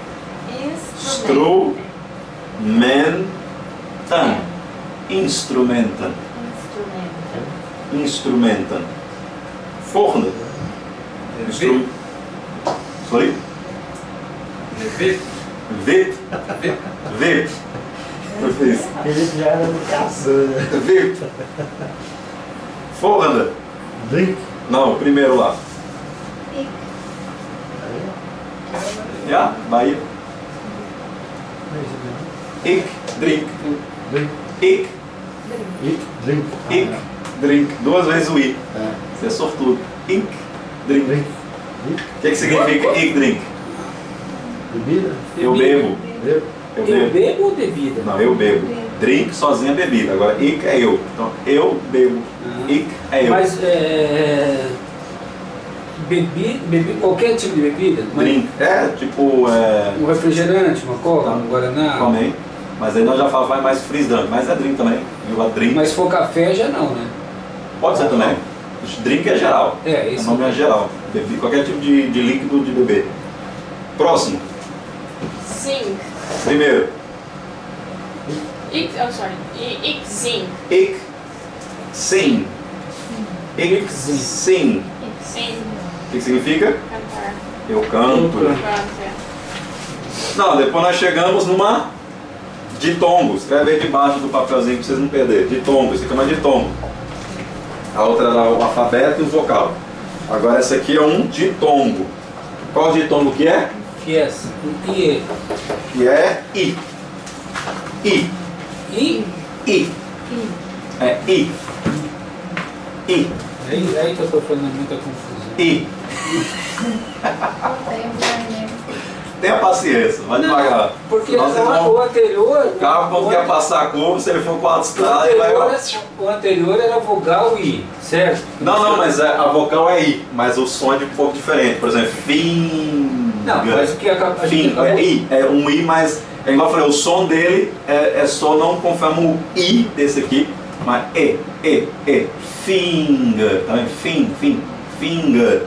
Instrumenten. Instrumenten. Instrumenten. Volgende. Sorry? Vip. Vip. Vip. Precies. Ele já era no caçando. Vip. Volgende. Drink. Não, o primeiro lá. Ik. Ja, Bahia. Ik drink. Drink. Ik. Ik drink. Ik drink. Duas vezes o I. É. Você é sortudo. Ik drink. Drink. O que significa ik drink? Bebida. Eu bebo. Bebo. Eu Eu bebo. bebo ou bebida? Não, eu bebo. Bebo. Drink sozinho é bebida. Agora, ik é eu. Então, eu bebo. Ik é eu. Mas qualquer tipo de bebida? Drink. É, tipo... Um refrigerante, uma coca, um guaraná. Também. Mas aí nós já falamos, vai mais frisante. Mas é drink também. Eu drink. Mas se for café, já não, né? Pode ser também. Drink é geral. Isso. O nome é geral. Qualquer tipo de líquido de beber. Próximo. Sing. Primeiro. Ik zing. Ik. Sim. Ik. Sim. Ik zing. O que significa? Cantar. Eu canto. Pronto, é. Não, depois nós chegamos numa ditongo. Escreve aí debaixo do papelzinho para vocês não perderem. Ditongo, isso aqui é uma ditongo. A outra era o alfabeto e o vocal. Agora essa aqui é um ditongo. Qual ditongo que é? Yes. I. Que é I. I. I. I. É I. I. Aí que eu tô fazendo muita confusão. I. Tem um vermelho. Tenha paciência, vai devagar. Porque Senão vocês vão- o anterior... O carro quando quer passar a curva, se ele for com a autoestrada, ele vai... O anterior era vogal I, certo? Não, mas a vocal é I, mas o som é um pouco diferente. Por exemplo, fim. Não, mas o que acabou... Fim, é I, é um I, mas é igual eu falei, o som dele é só não conforme o I desse aqui, mas finger, tá vendo? Finger.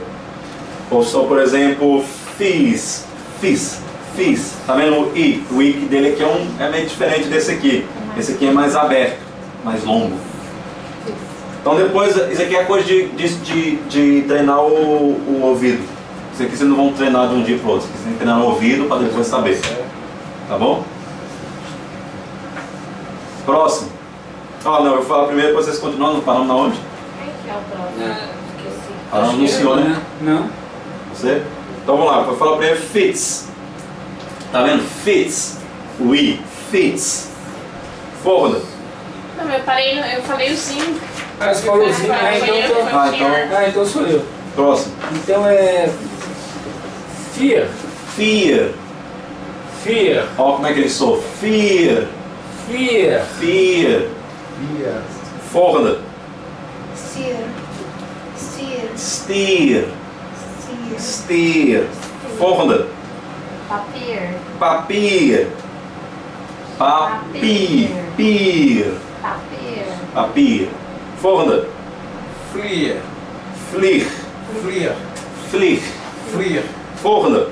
Ou só, por exemplo, fiz, tá vendo o I? O I dele aqui é meio diferente desse aqui. Esse aqui é mais aberto, mais longo. Então depois, isso aqui é coisa de treinar o ouvido. Isso aqui vocês não vão treinar de um dia para o outro. Vocês têm que treinar o ouvido para depois saber. Tá bom? Próximo. Não, eu vou falar primeiro, depois vocês continuam. Não paramos na onde? Quem que é o próximo? Esqueci. Paramos no senhor, né? Não. Você? Então vamos lá, vou falar primeiro fits. Tá vendo? Fits. O I. Fits. Forward. Não, eu falei o sim. Você falou assim, então sou eu. Próximo. Então é... Fear. Fear. Fear. Olha como é que ele soa. Fear. Fear. Fear. Via. Forward. Steer. Steer. Steer. Steer. Steer. Forward. Papier. Papir. Papir. Pir. Papier. Papir. Forward. Flir. Flir. Flir. Flir. Flir. Forward.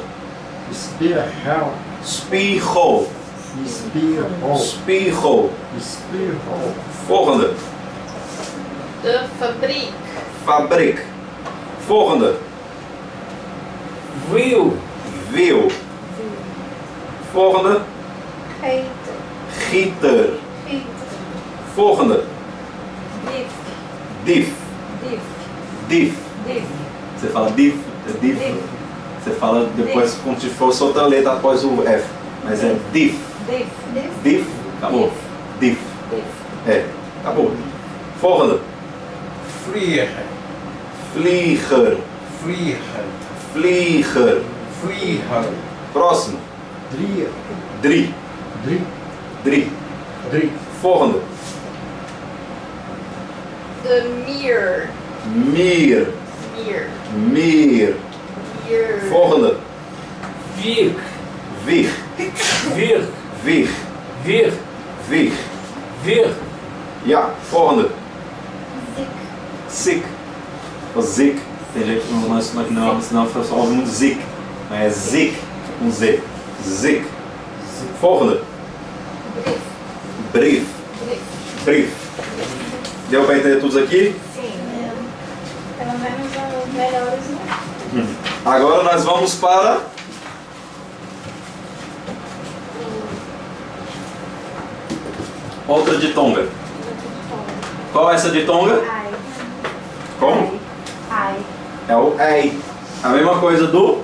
Espirral. Spiegel. Espirro. Spiegel. Espirro. Forward. De fabriek. Fabriek. Forward. Wheel. Wiel. Volgende. Heiter. Gieter. Heiter. Volgende. Dief. Dief. Dief. Dief. Dief. Você fala dief, é dief. Dief. Você fala depois como se fosse outra letra após o F. Mas é dief. Dief. Dief. Dief. Acabou. Dief. Dief. É. Acabou. Volgende. Vliegen. Vlieger. Vliegen. Vlieger. Vliegen. Próximo. Drie. Drie. Drie. Drie. Drie. Volgende. De mier. Mier. Mier. Mier. Mier. Volgende. Virk. Wieg. Virk. Wieg. Virk. Wieg. Virk. Ja, volgende. Zik. Ziek. Of ziek. Tem gente que não só ouve muito ziek. Mas é ziek com Z. Ziek. Volgende. Brief. Brief. Brief. Brief. Deu para entender tudo aqui? Sim. Pelo menos os melhores, né? Agora nós vamos para outra ditonga. Qual é essa ditonga? Ai. Como? Ai. É o ei. A mesma coisa do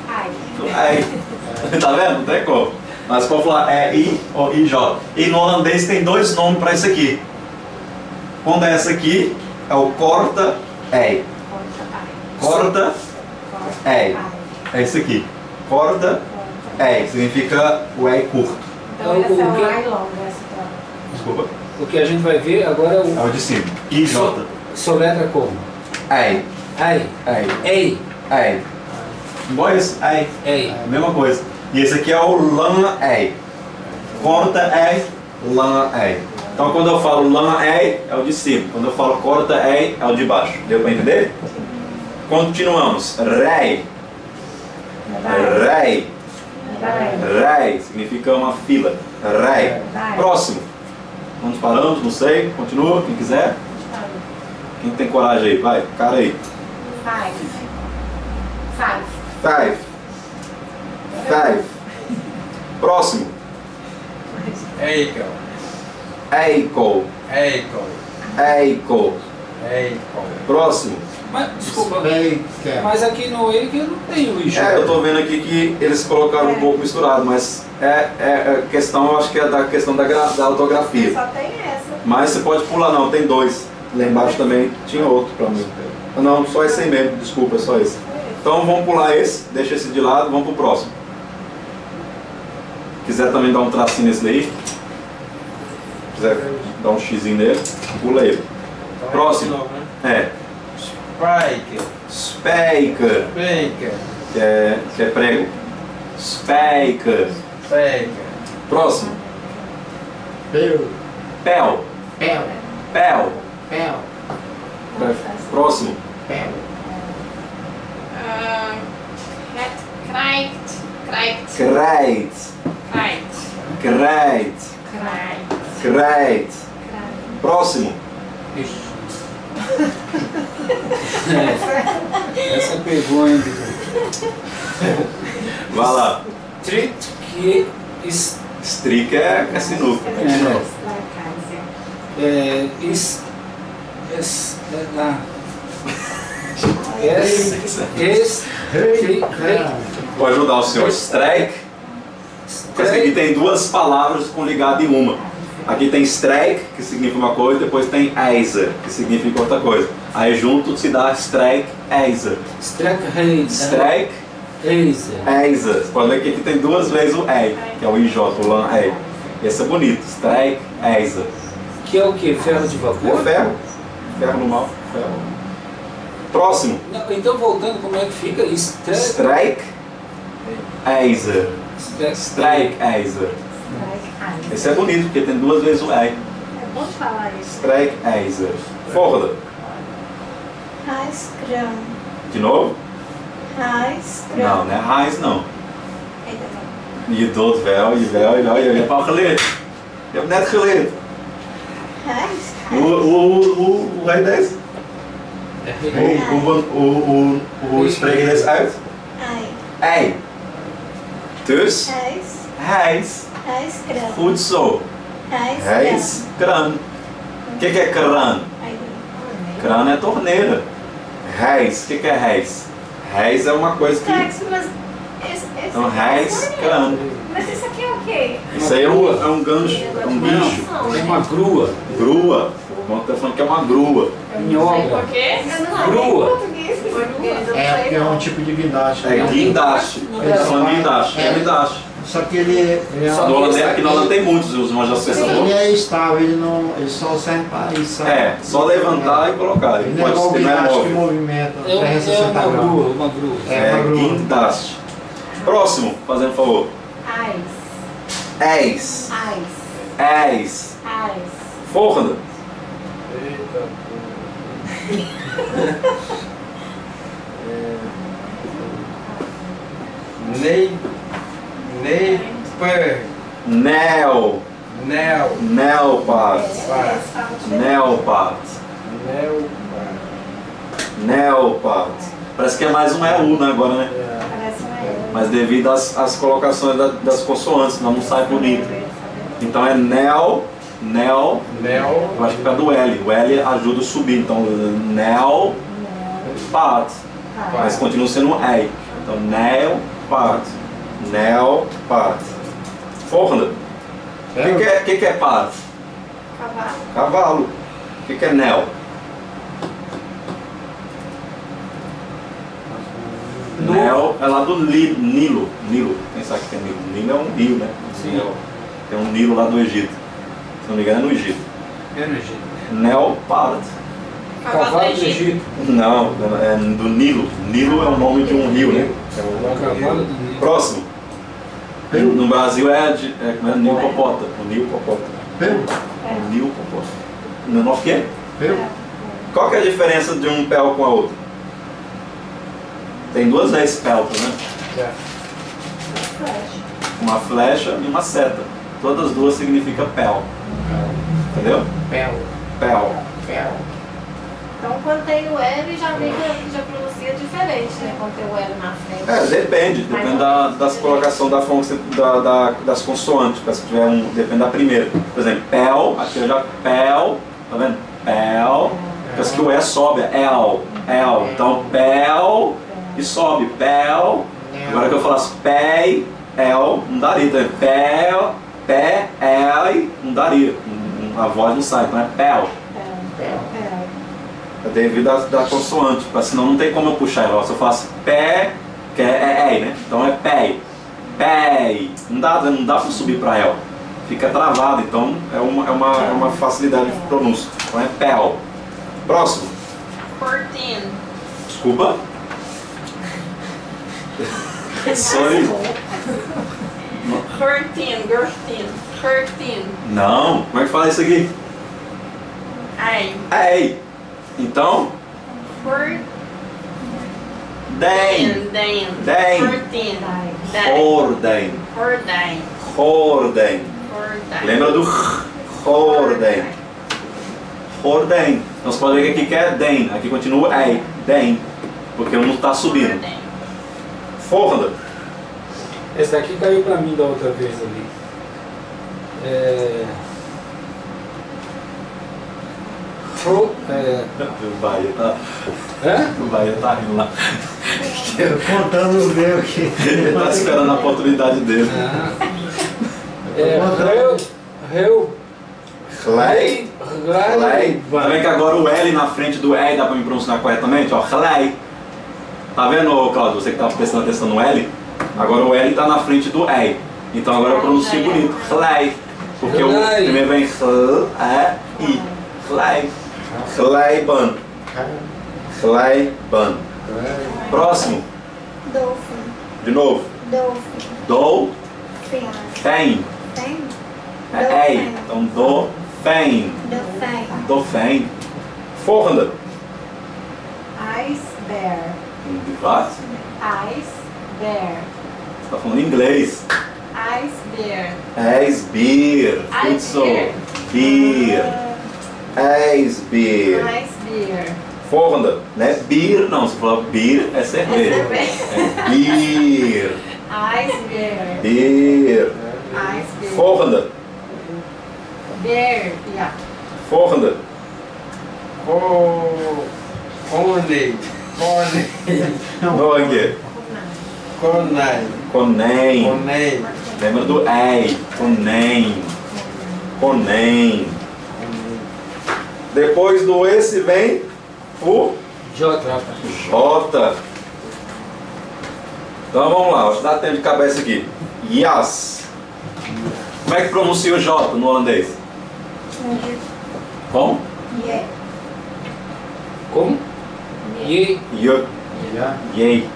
Ai. ei. Tá vendo? Não tem como. Mas pode falar I ou IJ. E no holandês tem dois nomes para isso aqui. Quando é essa aqui, é o corta ei. Corta. Corta Ai. ei. Ai. É isso aqui. Corta ei. Significa o ei curto. Então O essa é que? o ai longa. Essa Desculpa. O que a gente vai ver agora é É o o de cima. IJ. soletra como? Ei. Ei, Ei. ei, Ei. Igual esse. Ei. ei. Mesma coisa. E esse aqui é o lan ei. Corta ei, lan ei. Então quando eu falo lan ei, é o de cima. Quando eu falo corta ei, é o de baixo. Deu para entender? Continuamos. Rei. Rei. Rei. Significa uma fila. Rei. Próximo. Vamos parando, não sei. Continua, quem quiser. Quem tem coragem aí? Vai, cara aí. Five. Próximo. Eico. Eiko. Eico. Eiko. Eico. Próximo. Mas, desculpa, Baker. mas aqui no EIC eu não tenho o IJ. Eu tô vendo aqui que eles colocaram um pouco misturado, mas questão, eu acho que é da questão da ortografia. Só tem essa. Mas você pode pular, não, tem dois. Lá embaixo também tinha outro pra mim. Não, só esse aí mesmo, desculpa, é só esse. Então vamos pular esse, deixa esse de lado, vamos pro próximo. Quiser também dar um tracinho nesse daí, quiser dar um xizinho nele, pula ele. Próximo. É. Spike. Speaker, Baker. que é prego. Speaker. Baker. Próximo. Pel. Pel. Pel. Pel. Pel. Próximo. Pel. Kreit. Kreit. Kreit. Kreit. Próximo. Ixi. Essa pegou, hein? Vai lá. Trit que is Strick é sinuca. lá. Es Vou ajudar o senhor. Strike. Esse aqui tem duas palavras com ligado em uma. Aqui tem strike, que significa uma coisa, depois tem eiser, que significa outra coisa. Aí junto se dá strike, eiser. Strike, eiser. Você pode ver que aqui tem duas vezes o ei, que é o IJ, o lan ei. Esse é bonito. Strike, eiser. Que é o que? Ferro de É vapor? ferro. Ferro normal. Ferro. Próximo. Não, então voltando, como é que fica? Strike, eiser. Strike, eiser. Esse é bonito, porque tem duas vezes o ei. É bom falar isso. Strike, eiser. Forda. Reiskram. De novo? Reiskram. Não, não é raiz não. Je doet wel, jawel. Je hebt al geleerd. Je hebt net geleerd. Hoe heet deze? Hoe spreek je deze uit? Ei. Dus, hijs. Reiskram. Goed zo. Hijs, kran. O que é kran? Kran é torneira. Hijs, o que é hijs? Hijs é uma coisa que... Então, hijs, kran. Mas isso aqui é o quê? Isso aí é um gancho, é um guincho. É uma grua. Grua. O tá falando que é uma grua. Minhoca. Por quê? Eu não sei Grua. português. Português, eu não É sei porque é não. um tipo de guindaste. É guindaste. Eles falam guindaste. É guindaste. Só que ele Só No que holandês, esse aqui na Holanda tem muitos, os manjas ele pensadores. é estável, ele só serve para isso. sabe? É, só levantar e colocar. Ele Ele não é igual o pode, não é guindaste que móvel. movimenta É 360 uma graus. grua, uma grua. É uma É grua. guindaste. Próximo, fazendo favor. Eis. Eis. Forda. Eita. Neiper. Neo. Nel. Neopart. Neopart. Neopart. Parece que é mais um EU, né, agora, né? Parece uma eu. Mas devido às colocações das consoantes, senão não sai bonito. Então é neo, neo, Nel. eu acho que é do L. O L ajuda a subir, então neo, part. Mas continua sendo um E. Então neo, part. Neo, part. Forda. O que é part? Cavalo. Cavalo. O que é neo? Neo é lá do Nilo. Nilo. Quem sabe que tem Nilo? Nilo é um rio, né? Sim. Tem um Nilo lá do Egito. não me engano é no Egito. É no Egito. Neopard. Cavalo do Egito. Não, é do Nilo. Nilo é o nome de um rio, né? Cavalo do Nilo. Próximo. No Brasil como é Nilpopótamo. O Nilpopótamo. O Nilpopótamo. Não, o quê? Qual que é a diferença de um pel com a outra? Tem duas vezes pelta, né? Uma flecha e uma seta. Todas as duas significam pel. Entendeu? Pel. Pel. Então quando tem o L já pronuncia diferente, né? Quando tem o L na frente. Depende das colocação da das consoantes. Se tiver depende da primeira. Por exemplo, pel, aqui eu já pel, tá vendo? Pel, porque que o E sobe, é el. Então pel e sobe, pel. Agora que eu falasse pé, el, não daria. Então pel, pé, el, não daria. A voz não sai, então é pel. É devido da consoante, senão não tem como eu puxar ela. Se eu faço pé, que é né? Então é pé. Pé. Não dá para subir para el. Fica travado, então é uma facilidade de pronúncia. Então é pel. Próximo. 14. Desculpa. Sorry. 13. Não. Como é que fala isso aqui? Ai. Ei. Então. 14. Den. 14. Horden. Lembra do Horden. Horden. Então você pode ver que aqui é den. Aqui continua ei. Den. Porque não está subindo. Forda. Esse daqui caiu pra mim da outra vez ali. O Bahia tá. O Bahia tá rindo lá. Contando os meus aqui. Ele tá esperando a oportunidade dele. Chlei. Tá vendo que agora o L na frente do E dá pra me pronunciar corretamente? Ó, chlei. Tá vendo, Cláudio? Você que tá prestando atenção no L? Agora o L tá na frente do E. Então agora eu pronuncio bonito. Chlei. Porque o primeiro vem I. Chlei. Chleiban. Chleiban. Próximo. Dolphin. De novo. Dolphin. Dolphin. É ei. Então dolphin. Dolphin. Forda. Ice bear. Vai. Ice bear. Você tá falando inglês. Ice bear. Eisbier. Eisbier. Beer. Eisbier. Ice bear. Forda. Não é beer, não. Se falar beer, é cerveja. É beer. Ice bear. Beer. Ice bear. Forda. Bear. Yeah. Forda. Coney. Não, aqui. Conem. Lembra do ei. Conem. Depois do esse vem o J. Então vamos lá, dá tempo de cabeça aqui. Yas. Como é que pronuncia o J no holandês? Como? Como? Ye. Yei.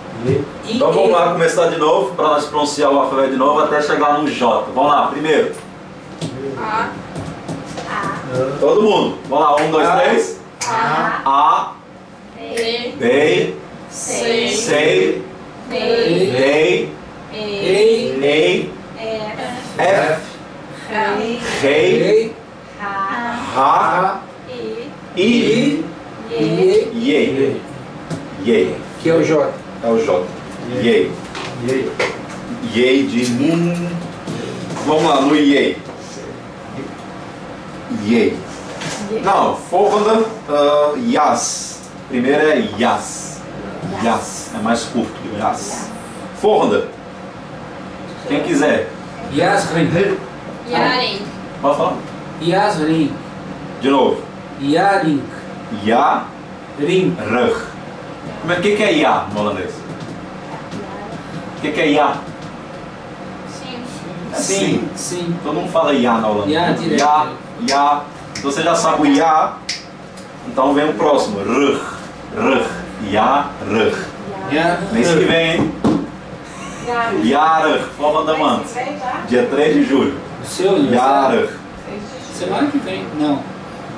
Então vamos lá começar de novo, para nós pronunciar o alfabeto de novo até chegar no J. Vamos lá, primeiro. A. Todo mundo. Vamos lá, 1, 2, 3. A. B. B. C. C. D. D. E. E. F. Rei. Ra. I. Yei. Yei. Que é o J. É o J. Yei. Yei de Vamos lá, no Yei. Yei. Não, forda, Yas. Primeiro é Yas. Yas. É mais curto. Yas. Forda. Quem quiser. Yasrin. Yarin. Pode falar. Yasrin. De novo. Yarin. Ya. Rin. Rug. O que é Ya no holandês? O que é Ya? Sim. Sim. Sim. Todo mundo fala Ya na Holanda. Ya direto. Ya. Ya. Então você já sabe o Ya. Então vem o próximo. R. Ya, R. Mês que vem, hein? Yar, forma da manta. Dia 3 de julho. O seu aniversário? Yar. Semana que vem? Não.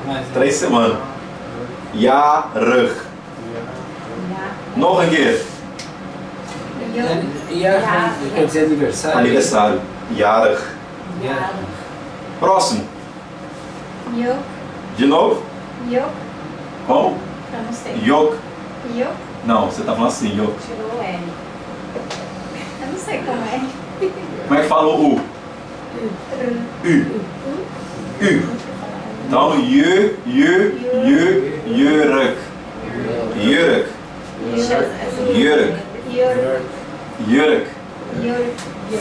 Mas... 3 semanas. Yar. Norge. Yar quer dizer aniversário? Aniversário. Yar. Yar. Próximo. Yok. De novo. Yok. Como? Eu não sei. Yok. Yok. Não, você tá falando assim, yok. Tirou o L. Eu não sei como é. Como é que fala o U? U. Então, yurk. Yurk. Jurk. Yok. Jurk. Yok.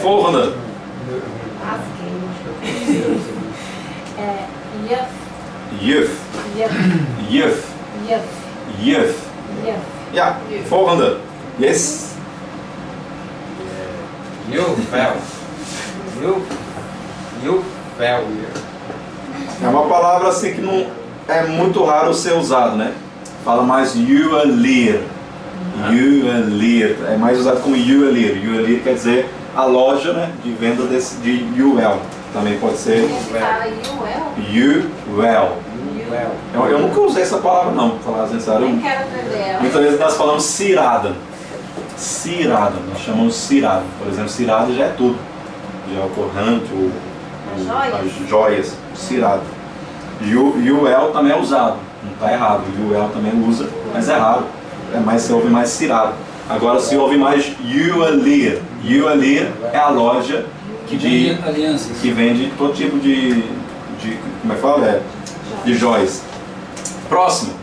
Volgende. Juf. Juf. Juf. Ja, volgende. Yes. Juvel. Juvel. É uma palavra assim que não é muito raro ser usado, né? Fala mais juwelier. Juwelier. É mais usado como juwelier. Juwelier quer dizer a loja, né, de venda de juwel. Também pode ser juwel. Eu nunca usei essa palavra não, pra falar sincero. Nem quero aprender ela. Muitas vezes nós falamos cirada. Cirada, nós chamamos cirada. Por exemplo, cirada já é tudo. Já é o corrante, as joias, cirada. Juwel também é usado, não está errado. Juwel também usa, mas é raro. É mais, se ouve mais cirada. Agora se ouve mais juwelier. Juwelier é a loja Que vende alianças. que vende todo tipo de como é que fala? De joias. Próximo.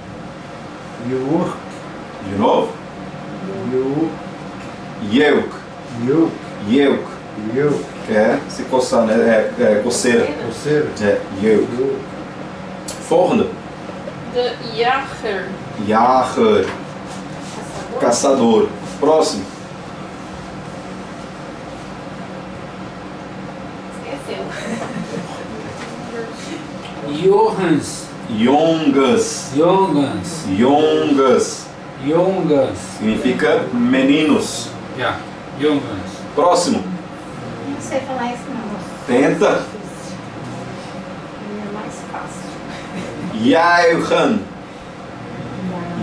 Yur. De novo. Yur. Yeuk. Yur. Yeuk. Yur. Que é se coçar, né? É coceira. Você. É, yeuk. Yur. Volgende. De jager. Jager. Caçador. Próximo. Esqueceu. Johans. Jongas. Jongans. Jongas. Jongas. Significa meninos. Já. Jongans. Próximo. Não sei falar isso não. Tenta. É mais fácil. Juichen.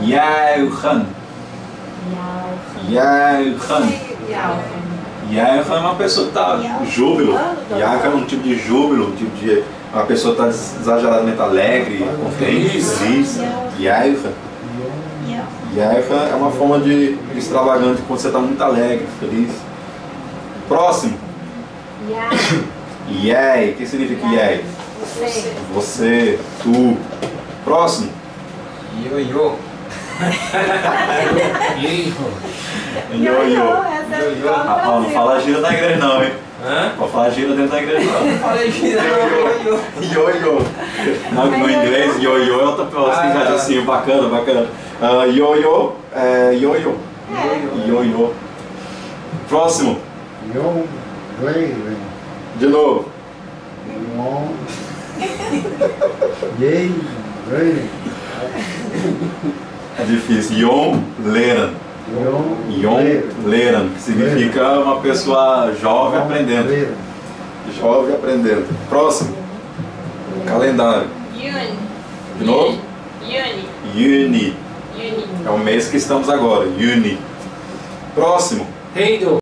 Juichen. Juichen. Juichen é uma pessoa que está júbilo. Juichen é um tipo de júbilo, um tipo de... Uma pessoa que está exageradamente alegre, contente, feliz. Juichen. Yok. Juichen é uma forma de extravagante quando você está muito alegre, feliz. Próximo. Yay. O que significa yay? Você, tu. Próximo. Ioiô. Erro. Ioiô. Essa é Ioiô. Ah, não fala gira da igreja não, hein? Hã? Pode falar gira dentro da igreja não. Falei gira, ioiô. Ioiô. No inglês, ioiô é outra raciocínio bacana, bacana. Ioiô é ioiô. Ioiô. Próximo. Yom. Raven. De novo. Yom. Yei. Raven. É difícil. Yon Leran. Yon Leran, que significa uma pessoa jovem aprendendo. Jovem aprendendo. Próximo. Calendário. Juni. De novo. Juni. Juni. Juni. É o mês que estamos agora. Juni. Próximo. Heido.